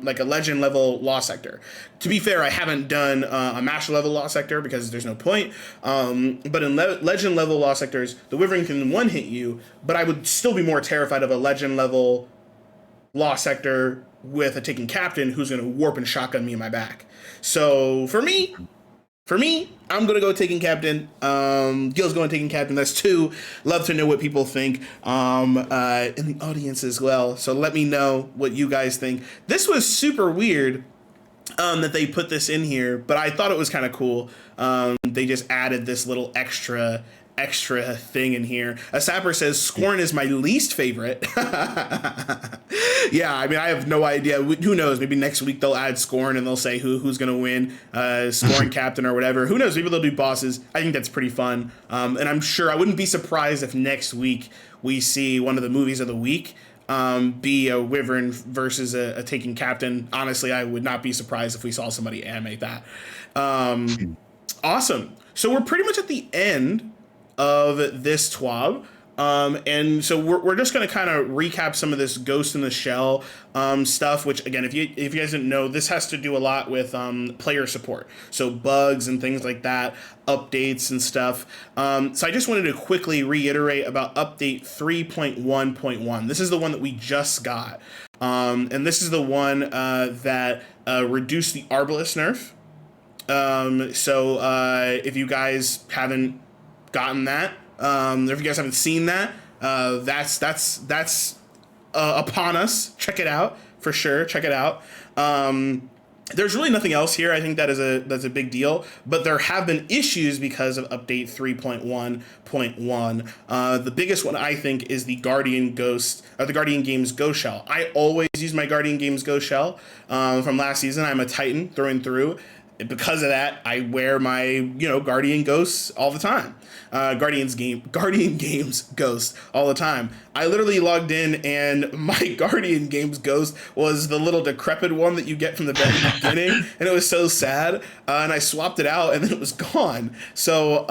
like a Legend level Lost Sector. To be fair, I haven't done a Master level Lost Sector because there's no point. But in Legend level Lost Sectors, the Wyvern can one hit you, but I would still be more terrified of a Legend level Lost Sector with a taking captain who's going to warp and shotgun me in my back. So for me, I'm going to go taking captain. Gil's going taking captain. That's 2. Love to know what people think in the audience as well. So let me know what you guys think. This was super weird that they put this in here, but I thought it was kind of cool. They just added this little extra thing in here. A Sapper says Scorn is my least favorite. Yeah, I mean, I have no idea. Who knows? Maybe next week they'll add Scorn and they'll say who's gonna win, Scorn captain or whatever. Who knows? Maybe they'll do bosses. I think that's pretty fun. And I'm sure I wouldn't be surprised if next week we see one of the movies of the week be a wyvern versus a taking captain. Honestly, I would not be surprised if we saw somebody animate that. Awesome. So we're pretty much at the end of this TWAB. And so we're just going to kind of recap some of this Ghost in the Shell stuff, which, again, if you guys didn't know, this has to do a lot with player support. So bugs and things like that, updates and stuff. So I just wanted to quickly reiterate about update 3.1.1. This is the one that we just got. And this is the one that reduced the Arbalest nerf. So if you guys haven't gotten that, if you guys haven't seen that, that's upon us. Check it out for sure. Check it out. There's really nothing else here. I think that's a big deal, but there have been issues because of update 3.1.1. The biggest one I think is the Guardian Games Ghost Shell. I always use my Guardian Games Ghost Shell from last season. I'm a Titan through and through. Because of that, I wear my, Guardian Ghosts all the time. Guardian Games Ghost all the time. I literally logged in and my Guardian Games Ghost was the little decrepit one that you get from the very beginning, and it was so sad. And I swapped it out, and then it was gone. So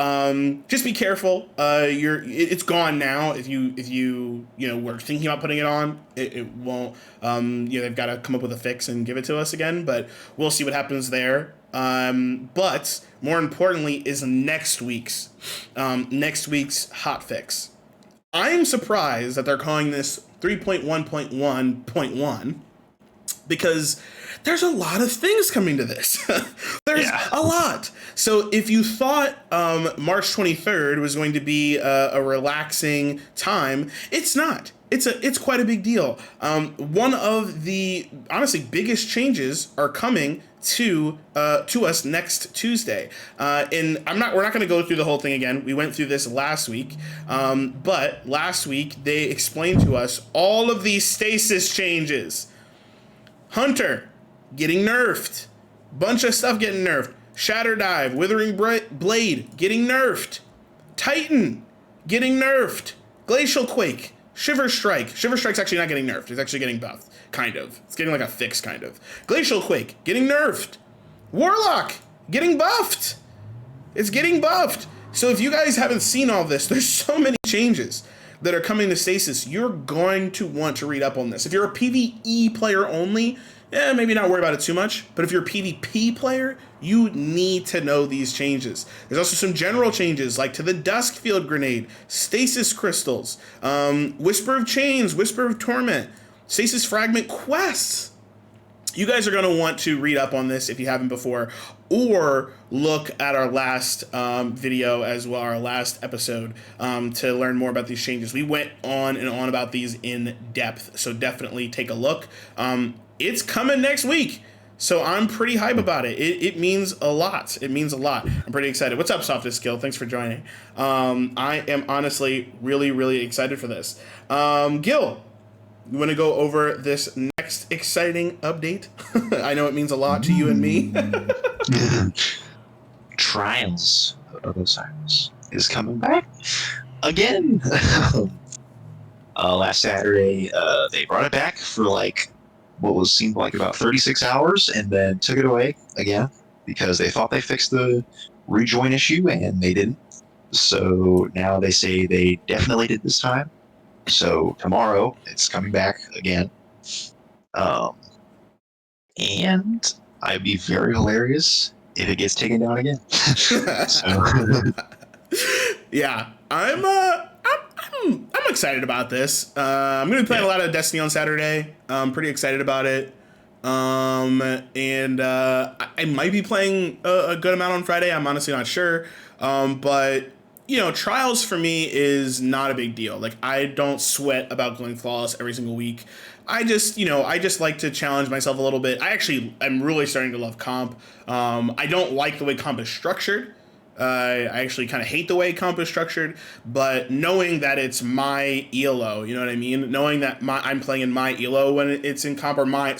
just be careful. It's gone now. If you were thinking about putting it on, it won't. They've got to come up with a fix and give it to us again. But we'll see what happens there. But more importantly is next week's hot fix. I'm surprised that they're calling this 3.1.1.1 because there's a lot of things coming to this. There's a lot. So if you thought March 23rd was going to be a relaxing time, it's not. it's quite a big deal. One of the honestly biggest changes are coming to us next Tuesday. And we're not going to go through the whole thing again. We went through this last week, but last week they explained to us all of these stasis changes. Hunter getting nerfed, bunch of stuff getting nerfed. Shatter Dive, Withering Blade getting nerfed. Titan getting nerfed. Glacial Quake, Shiver Strike. Shiver Strike's actually not getting nerfed. It's actually getting buffed. Kind of. It's getting like a fix, kind of. Glacial Quake getting nerfed. Warlock getting buffed. It's getting buffed. So if you guys haven't seen all this, there's so many changes that are coming to Stasis. You're going to want to read up on this. If you're a PvE player only, maybe not worry about it too much. But if you're a PvP player, you need to know these changes. There's also some general changes, like to the Duskfield Grenade, Stasis Crystals, Whisper of Chains, Whisper of Torment, Stasis Fragment quests. You guys are going to want to read up on this if you haven't before, or look at our last video as well, our last episode, to learn more about these changes. We went on and on about these in depth, so definitely take a look. It's coming next week, so I'm pretty hype about it. It means a lot. It means a lot. I'm pretty excited. What's up, Softest Skill? Thanks for joining. I am honestly really, really excited for this. Gil, you want to go over this next exciting update? I know it means a lot to you and me. Trials of Osiris is coming back again. Last Saturday, they brought it back for like what seemed like about 36 hours, and then took it away again because they thought they fixed the rejoin issue, and they didn't. So now they say they definitely did this time. So tomorrow it's coming back again. And I'd be very hilarious if it gets taken down again. Yeah, I'm excited about this. I'm gonna be playing a lot of Destiny on Saturday. I'm pretty excited about it. And I might be playing a good amount on Friday. I'm honestly not sure. But you know, Trials for me is not a big deal. Like, I don't sweat about going flawless every single week. I just like to challenge myself a little bit. I'm really starting to love comp. I don't like the way comp is structured. I actually kind of hate the way comp is structured, but knowing that it's my ELO, you know what I mean? Knowing that I'm playing in my ELO when it's in comp, or my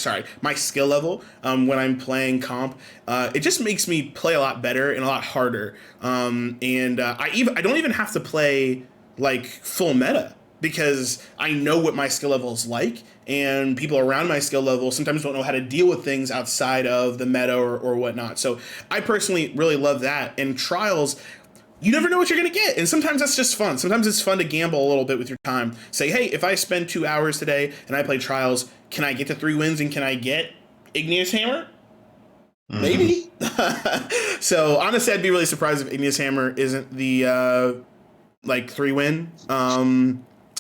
skill level when I'm playing comp, it just makes me play a lot better and a lot harder. I don't even have to play like full meta, because I know what my skill level is like, and people around my skill level sometimes don't know how to deal with things outside of the meta or whatnot. So I personally really love that. And Trials, you never know what you're going to get. And sometimes that's just fun. Sometimes it's fun to gamble a little bit with your time. Say, hey, if I spend 2 hours today and I play Trials, can I get to 3 wins and can I get Igneous Hammer? Mm-hmm. Maybe. So honestly, I'd be really surprised if Igneous Hammer isn't the 3-win.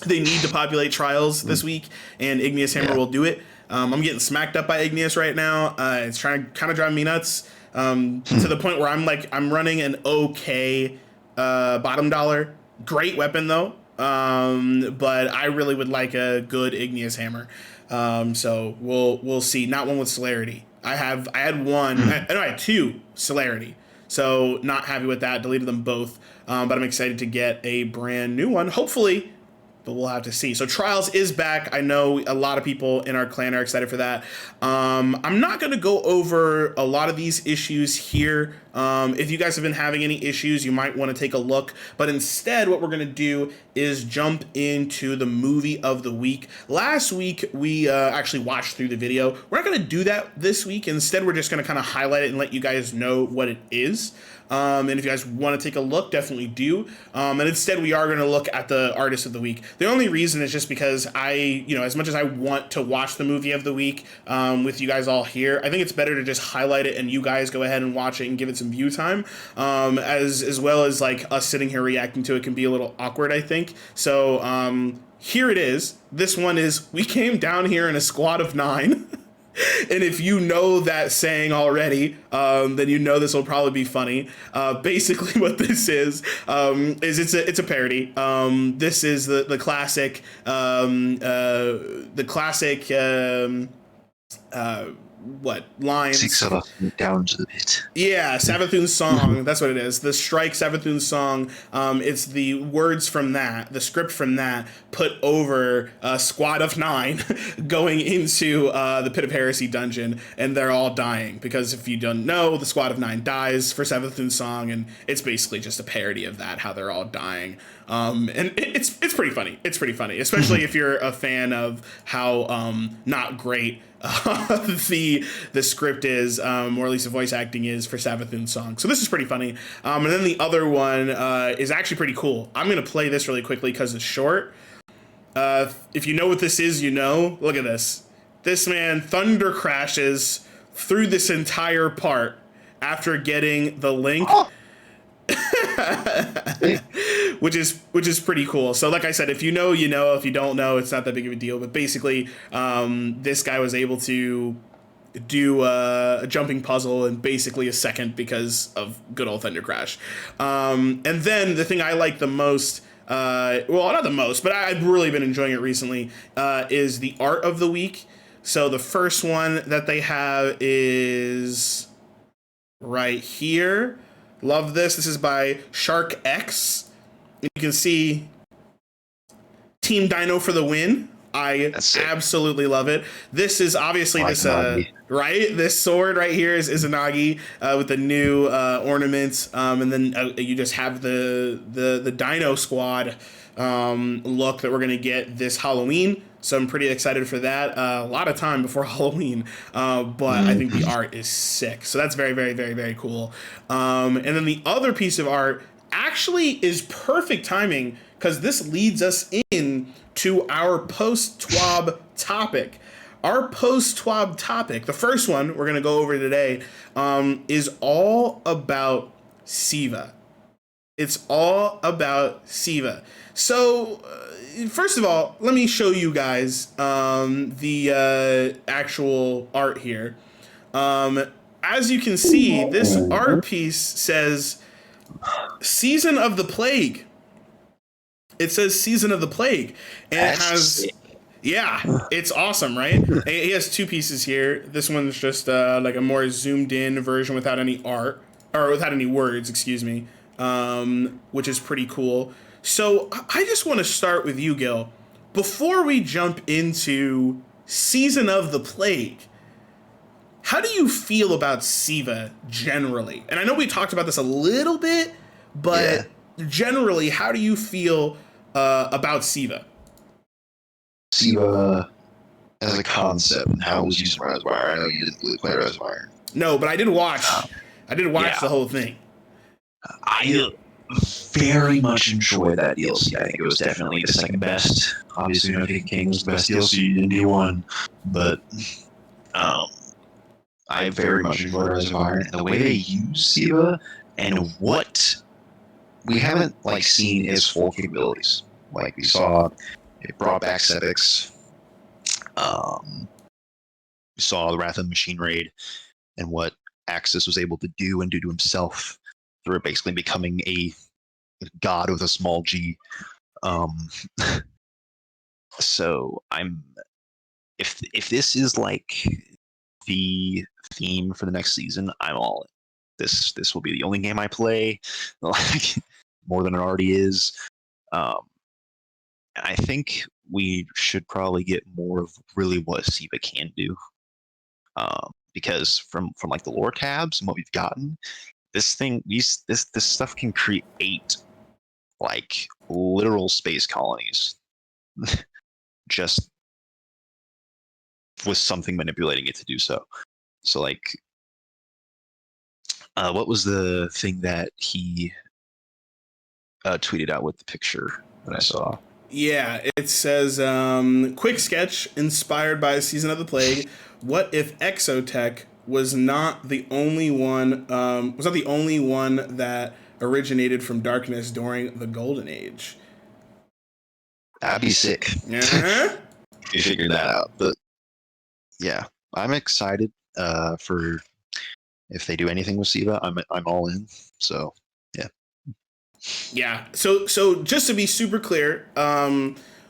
They need to populate Trials this week, and Igneous Hammer will do it. I'm getting smacked up by Igneous right now. It's trying to kind of drive me nuts, to the point where I'm running an okay bottom dollar. Great weapon though, but I really would like a good Igneous Hammer. So we'll see. Not one with celerity. I had one. I had 2 celerity. So not happy with that. Deleted them both. But I'm excited to get a brand new one, hopefully. But we'll have to see. So Trials is back. I know a lot of people in our clan are excited for that. I'm not going to go over a lot of these issues here. If you guys have been having any issues, you might want to take a look. But instead, what we're going to do is jump into the movie of the week. Last week, we actually watched through the video. We're not going to do that this week. Instead, we're just going to kind of highlight it and let you guys know what it is. And if you guys want to take a look, definitely do. And instead, we are going to look at the artist of the week. The only reason is just because as much as I want to watch the movie of the week with you guys all here, I think it's better to just highlight it and you guys go ahead and watch it and give it some view time. As well as like us sitting here reacting to it can be a little awkward, I think. So here it is. This one is, we came down here in a squad of 9. And if you know that saying already, then you know this will probably be funny. Basically, what this is it's a parody. This is the classic what lines? 6 of us went down to the pit. Yeah, Savathun's song. That's what it is. The Strike Savathun's song. It's the words from that, the script from that, put over a squad of 9 going into the Pit of Heresy dungeon, and they're all dying. Because if you don't know, the squad of 9 dies for Savathun's song, and it's basically just a parody of that, how they're all dying. And it's pretty funny. It's pretty funny, especially if you're a fan of how not great the script is, or at least the voice acting is for Savathun's song. So this is pretty funny. And then the other one is actually pretty cool. I'm going to play this really quickly because it's short. If you know what this is, you know. Look at this. This man thunder crashes through this entire part after getting the link. Oh. which is pretty cool. So like I said, if you know, you know. If you don't know, it's not that big of a deal. But basically, this guy was able to do a jumping puzzle in basically a second because of good old Thunder Crash. And then the thing I like the most, well, not the most, but I've really been enjoying it recently, is the art of the week. So the first one that they have is right here. Love this. This is by Shark X. You can see Team Dino for the win. I absolutely love it. This is obviously this right. This sword right here is Izanagi with the new ornaments, and then you just have the Dino Squad look that we're gonna get this Halloween. So I'm pretty excited for that. A lot of time before Halloween, but I think the art is sick. So that's very, very, very, very cool. And then the other piece of art actually is perfect timing because this leads us in to our post-TWAB topic. Our post-TWAB topic, the first one we're going to go over today, is all about Siva. It's all about Siva. So, first of all, let me show you guys the actual art here. As you can see, this art piece says Season of the Plague. It says Season of the Plague. And it has... Yeah, it's awesome, right? He has two pieces here. This one's just like a more zoomed in version without any art, or without any words, excuse me, which is pretty cool. So I just want to start with you, Gil. Before we jump into Season of the Plague, how do you feel about Siva generally? And I know we talked about this a little bit, but generally, how do you feel about Siva? Siva as a concept and how it was used in Reservoir. I know you didn't really play Reservoir. No, but I did watch. The whole thing. I very much enjoyed that DLC. I think it was definitely the second best. Obviously, No Taken King was the best DLC in D1, but I very much enjoyed Reservoir and the way they use Siva and what we haven't seen his full capabilities. Like we saw. It brought back Sebix. We saw the Wrath of the Machine Raid and what Axis was able to do and do to himself through basically becoming a god with a small g. So if this is like the theme for the next season, I'm all in. This will be the only game I play, more than it already is. I think we should probably get more of really what Siva can do, because from the lore tabs and what we've gotten, this stuff can create literal space colonies, just with something manipulating it to do so. So what was the thing that he tweeted out with the picture that I saw? Yeah, it says, quick sketch inspired by Season of the Plague. What if Exotech was not the only one that originated from darkness during the Golden Age? That'd be sick. Uh-huh. You figured that out, but yeah. I'm excited for if they do anything with Siva. I'm all in. So yeah. Yeah. So just to be super clear,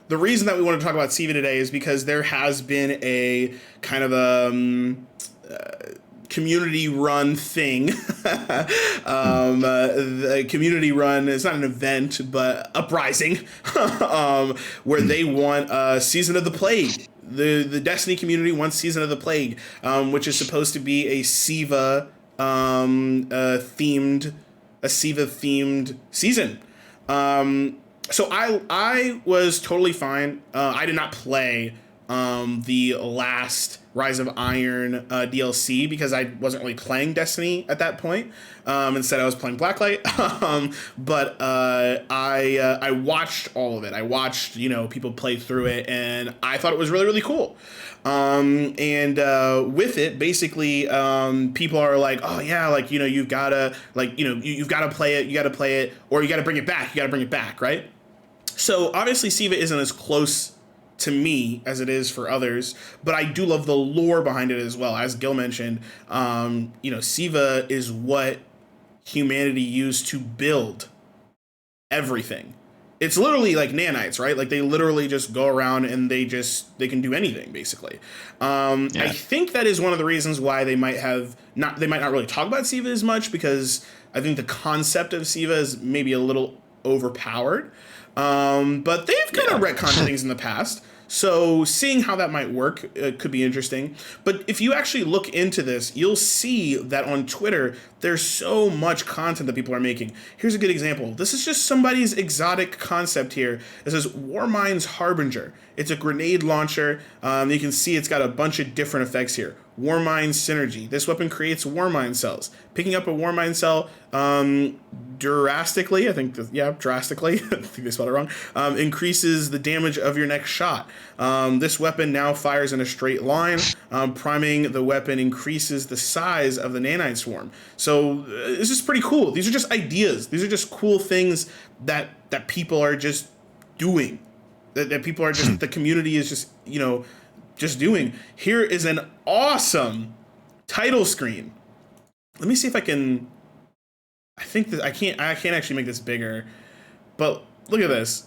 the reason that we want to talk about Siva today is because there has been a kind of community run thing. The community run is not an event, but uprising, where they want Season of the Plague. The Destiny community wants Season of the Plague, which is supposed to be a Siva themed season. So I was totally fine. I did not play the last Rise of Iron DLC because I wasn't really playing Destiny at that point. Instead, I was playing Blacklight. But I watched all of it. I watched people play through it, and I thought it was really really cool. And with it, basically, people are like, oh yeah, like you've gotta you've gotta play it, or you gotta bring it back, right? So obviously, Siva isn't as close to me as it is for others, but I do love the lore behind it as well. As Gil mentioned, Siva is what humanity used to build everything. It's literally like nanites, right? Like they literally just go around and they can do anything basically. I think that is one of the reasons why they might not really talk about Siva as much, because I think the concept of Siva is maybe a little overpowered. But they've kind of retconned things in the past. So seeing how that might work could be interesting. But if you actually look into this, you'll see that on Twitter, there's so much content that people are making. Here's a good example. This is just somebody's exotic concept here. It says Warmind's Harbinger. It's a grenade launcher. You can see it's got a bunch of different effects here. Warmind Synergy. This weapon creates Warmind cells. Picking up a Warmind cell drastically, drastically, I think they spelled it wrong, increases the damage of your next shot. This weapon now fires in a straight line. Priming the weapon increases the size of the nanite swarm. So this is pretty cool. These are just ideas. These are just cool things that people are just doing. That people are just, the community is just doing. Here is an awesome title screen. Let me see if I can. I think that I can't actually make this bigger, but look at this.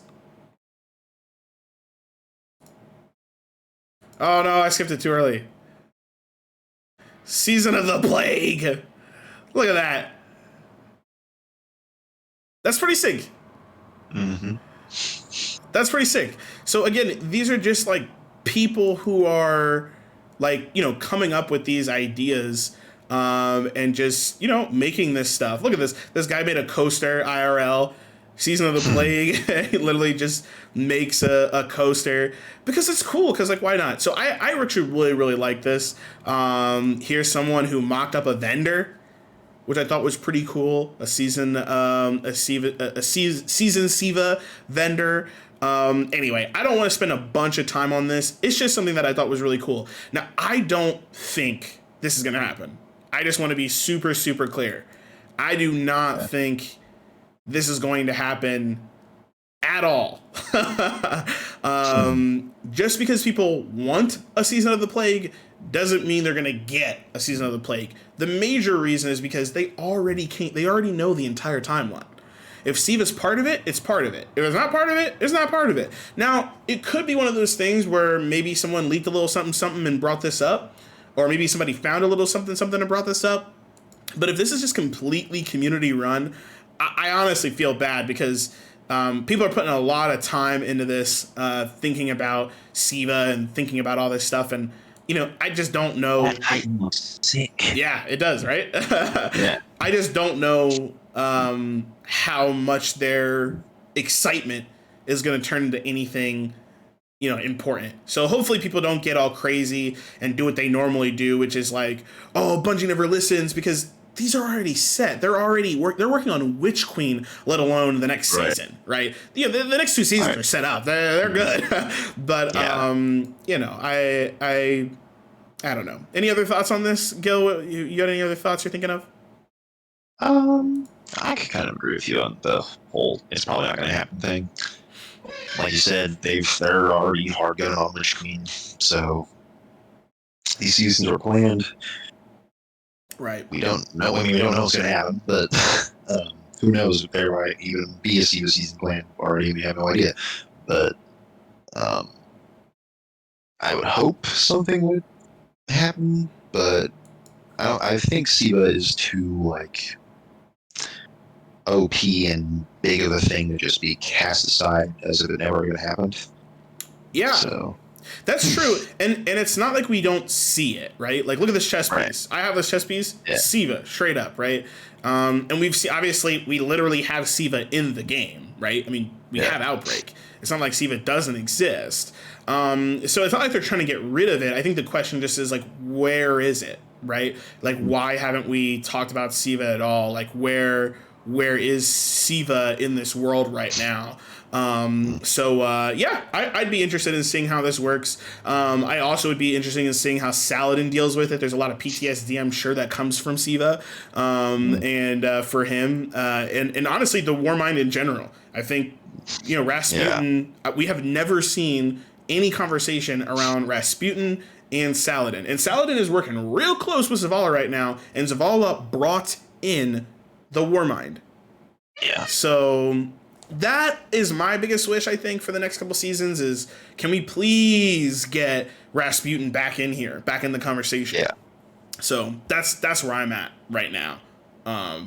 Oh no, I skipped it too early. Season of the Plague. Look at that. That's pretty sick. Mm-hmm. That's pretty sick. So again, these are just like people who are like, coming up with these ideas and just, making this stuff. Look at this. This guy made a coaster IRL. Season of the Plague. He literally just makes a coaster because it's cool. Because why not? So I actually really really like this. Here's someone who mocked up a vendor, which I thought was pretty cool. A season Siva vendor. Anyway, I don't want to spend a bunch of time on this. It's just something that I thought was really cool. Now, I don't think this is going to happen. I just want to be super, super clear. I do not think this is going to happen at all. Just because people want a Season of the Plague doesn't mean they're going to get a Season of the Plague. The major reason is because they already know the entire timeline. If Siva's part of it, it's part of it. If it's not part of it, it's not part of it. Now, it could be one of those things where maybe someone leaked a little something and brought this up, or maybe somebody found a little something and brought this up. But if this is just completely community run, I honestly feel bad because people are putting a lot of time into this, thinking about Siva and thinking about all this stuff, and I just don't know. That item looks sick. Yeah, it does, right? Yeah. I just don't know how much their excitement is going to turn into anything, important. So hopefully people don't get all crazy and do what they normally do, which is like, oh, Bungie never listens, because these are already set. They're working on Witch Queen, let alone the next season, right? The next two seasons are set up. They're good. But I don't know. Any other thoughts on this, Gil? You got any other thoughts you're thinking of? I could kind of agree with you on the whole "it's probably not going to happen" thing. Like you said, they're already hard gunning on Witch Queen, so these seasons are planned. Right. We don't know. I mean, we don't know what's going to happen, but who knows if there might even be a SIVA season planned already? We have no idea. But um, I would hope something would happen, but I think SIVA is too like OP and big of a thing to just be cast aside as if it never even happened. Yeah. So that's true, and it's not like we don't see it, right? Like, look at this chess piece. right. I have this chess piece, Yeah. SIVA, straight up, right? And we've seen, obviously, we literally have SIVA in the game, right? I mean, we have Outbreak. It's not like SIVA doesn't exist. So it's not like they're trying to get rid of it. I think the question just is, like, where is it, right? Like, why haven't we talked about SIVA at all? Like, where is SIVA in this world right now? Yeah, I'd be interested in seeing how this works. I also would be interested in seeing how Saladin deals with it. There's a lot of PTSD, I'm sure, that comes from SIVA, and for him, and honestly, the Warmind in general. I think, Rasputin. We have never seen any conversation around Rasputin and Saladin, and Saladin is working real close with Zavala right now, and Zavala brought in the Warmind. Yeah. So that is my biggest wish, I think, for the next couple seasons is, can we please get Rasputin back in here, back in the conversation? Yeah. So that's where I'm at right now. But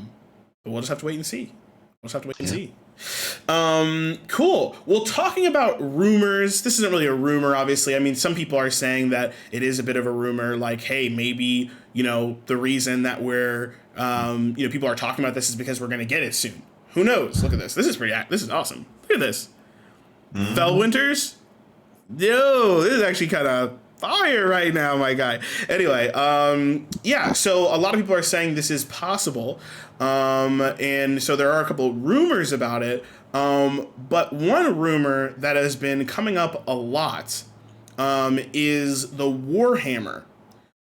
we'll just have to wait and see. Cool. Well, talking about rumors, this isn't really a rumor, obviously. I mean, some people are saying that it is a bit of a rumor, like, hey, maybe, the reason that we're, people are talking about this is because we're going to get it soon. Who knows? Look at this. This is awesome. Look at this. Fellwinters? Yo, this is actually kind of fire right now, my guy. Anyway, so a lot of people are saying this is possible. And so there are a couple rumors about it. But one rumor that has been coming up a lot is the Warhammer.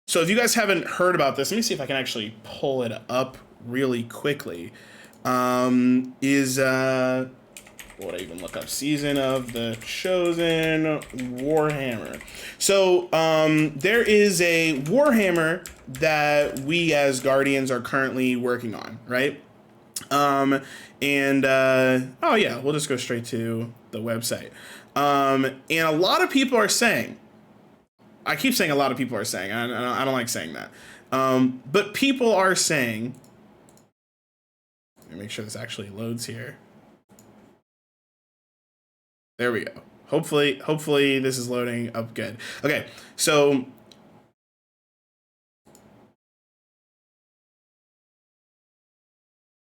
So if you guys haven't heard about this, let me see if I can actually pull it up really quickly. What I even look up? Season of the Chosen Warhammer. So there is a Warhammer that we as Guardians are currently working on, right? We'll just go straight to the website. And a lot of people are saying, I keep saying a lot of people are saying, I don't like saying that. But people are saying, let me make sure this actually loads here. There we go. Hopefully this is loading up good. Okay, so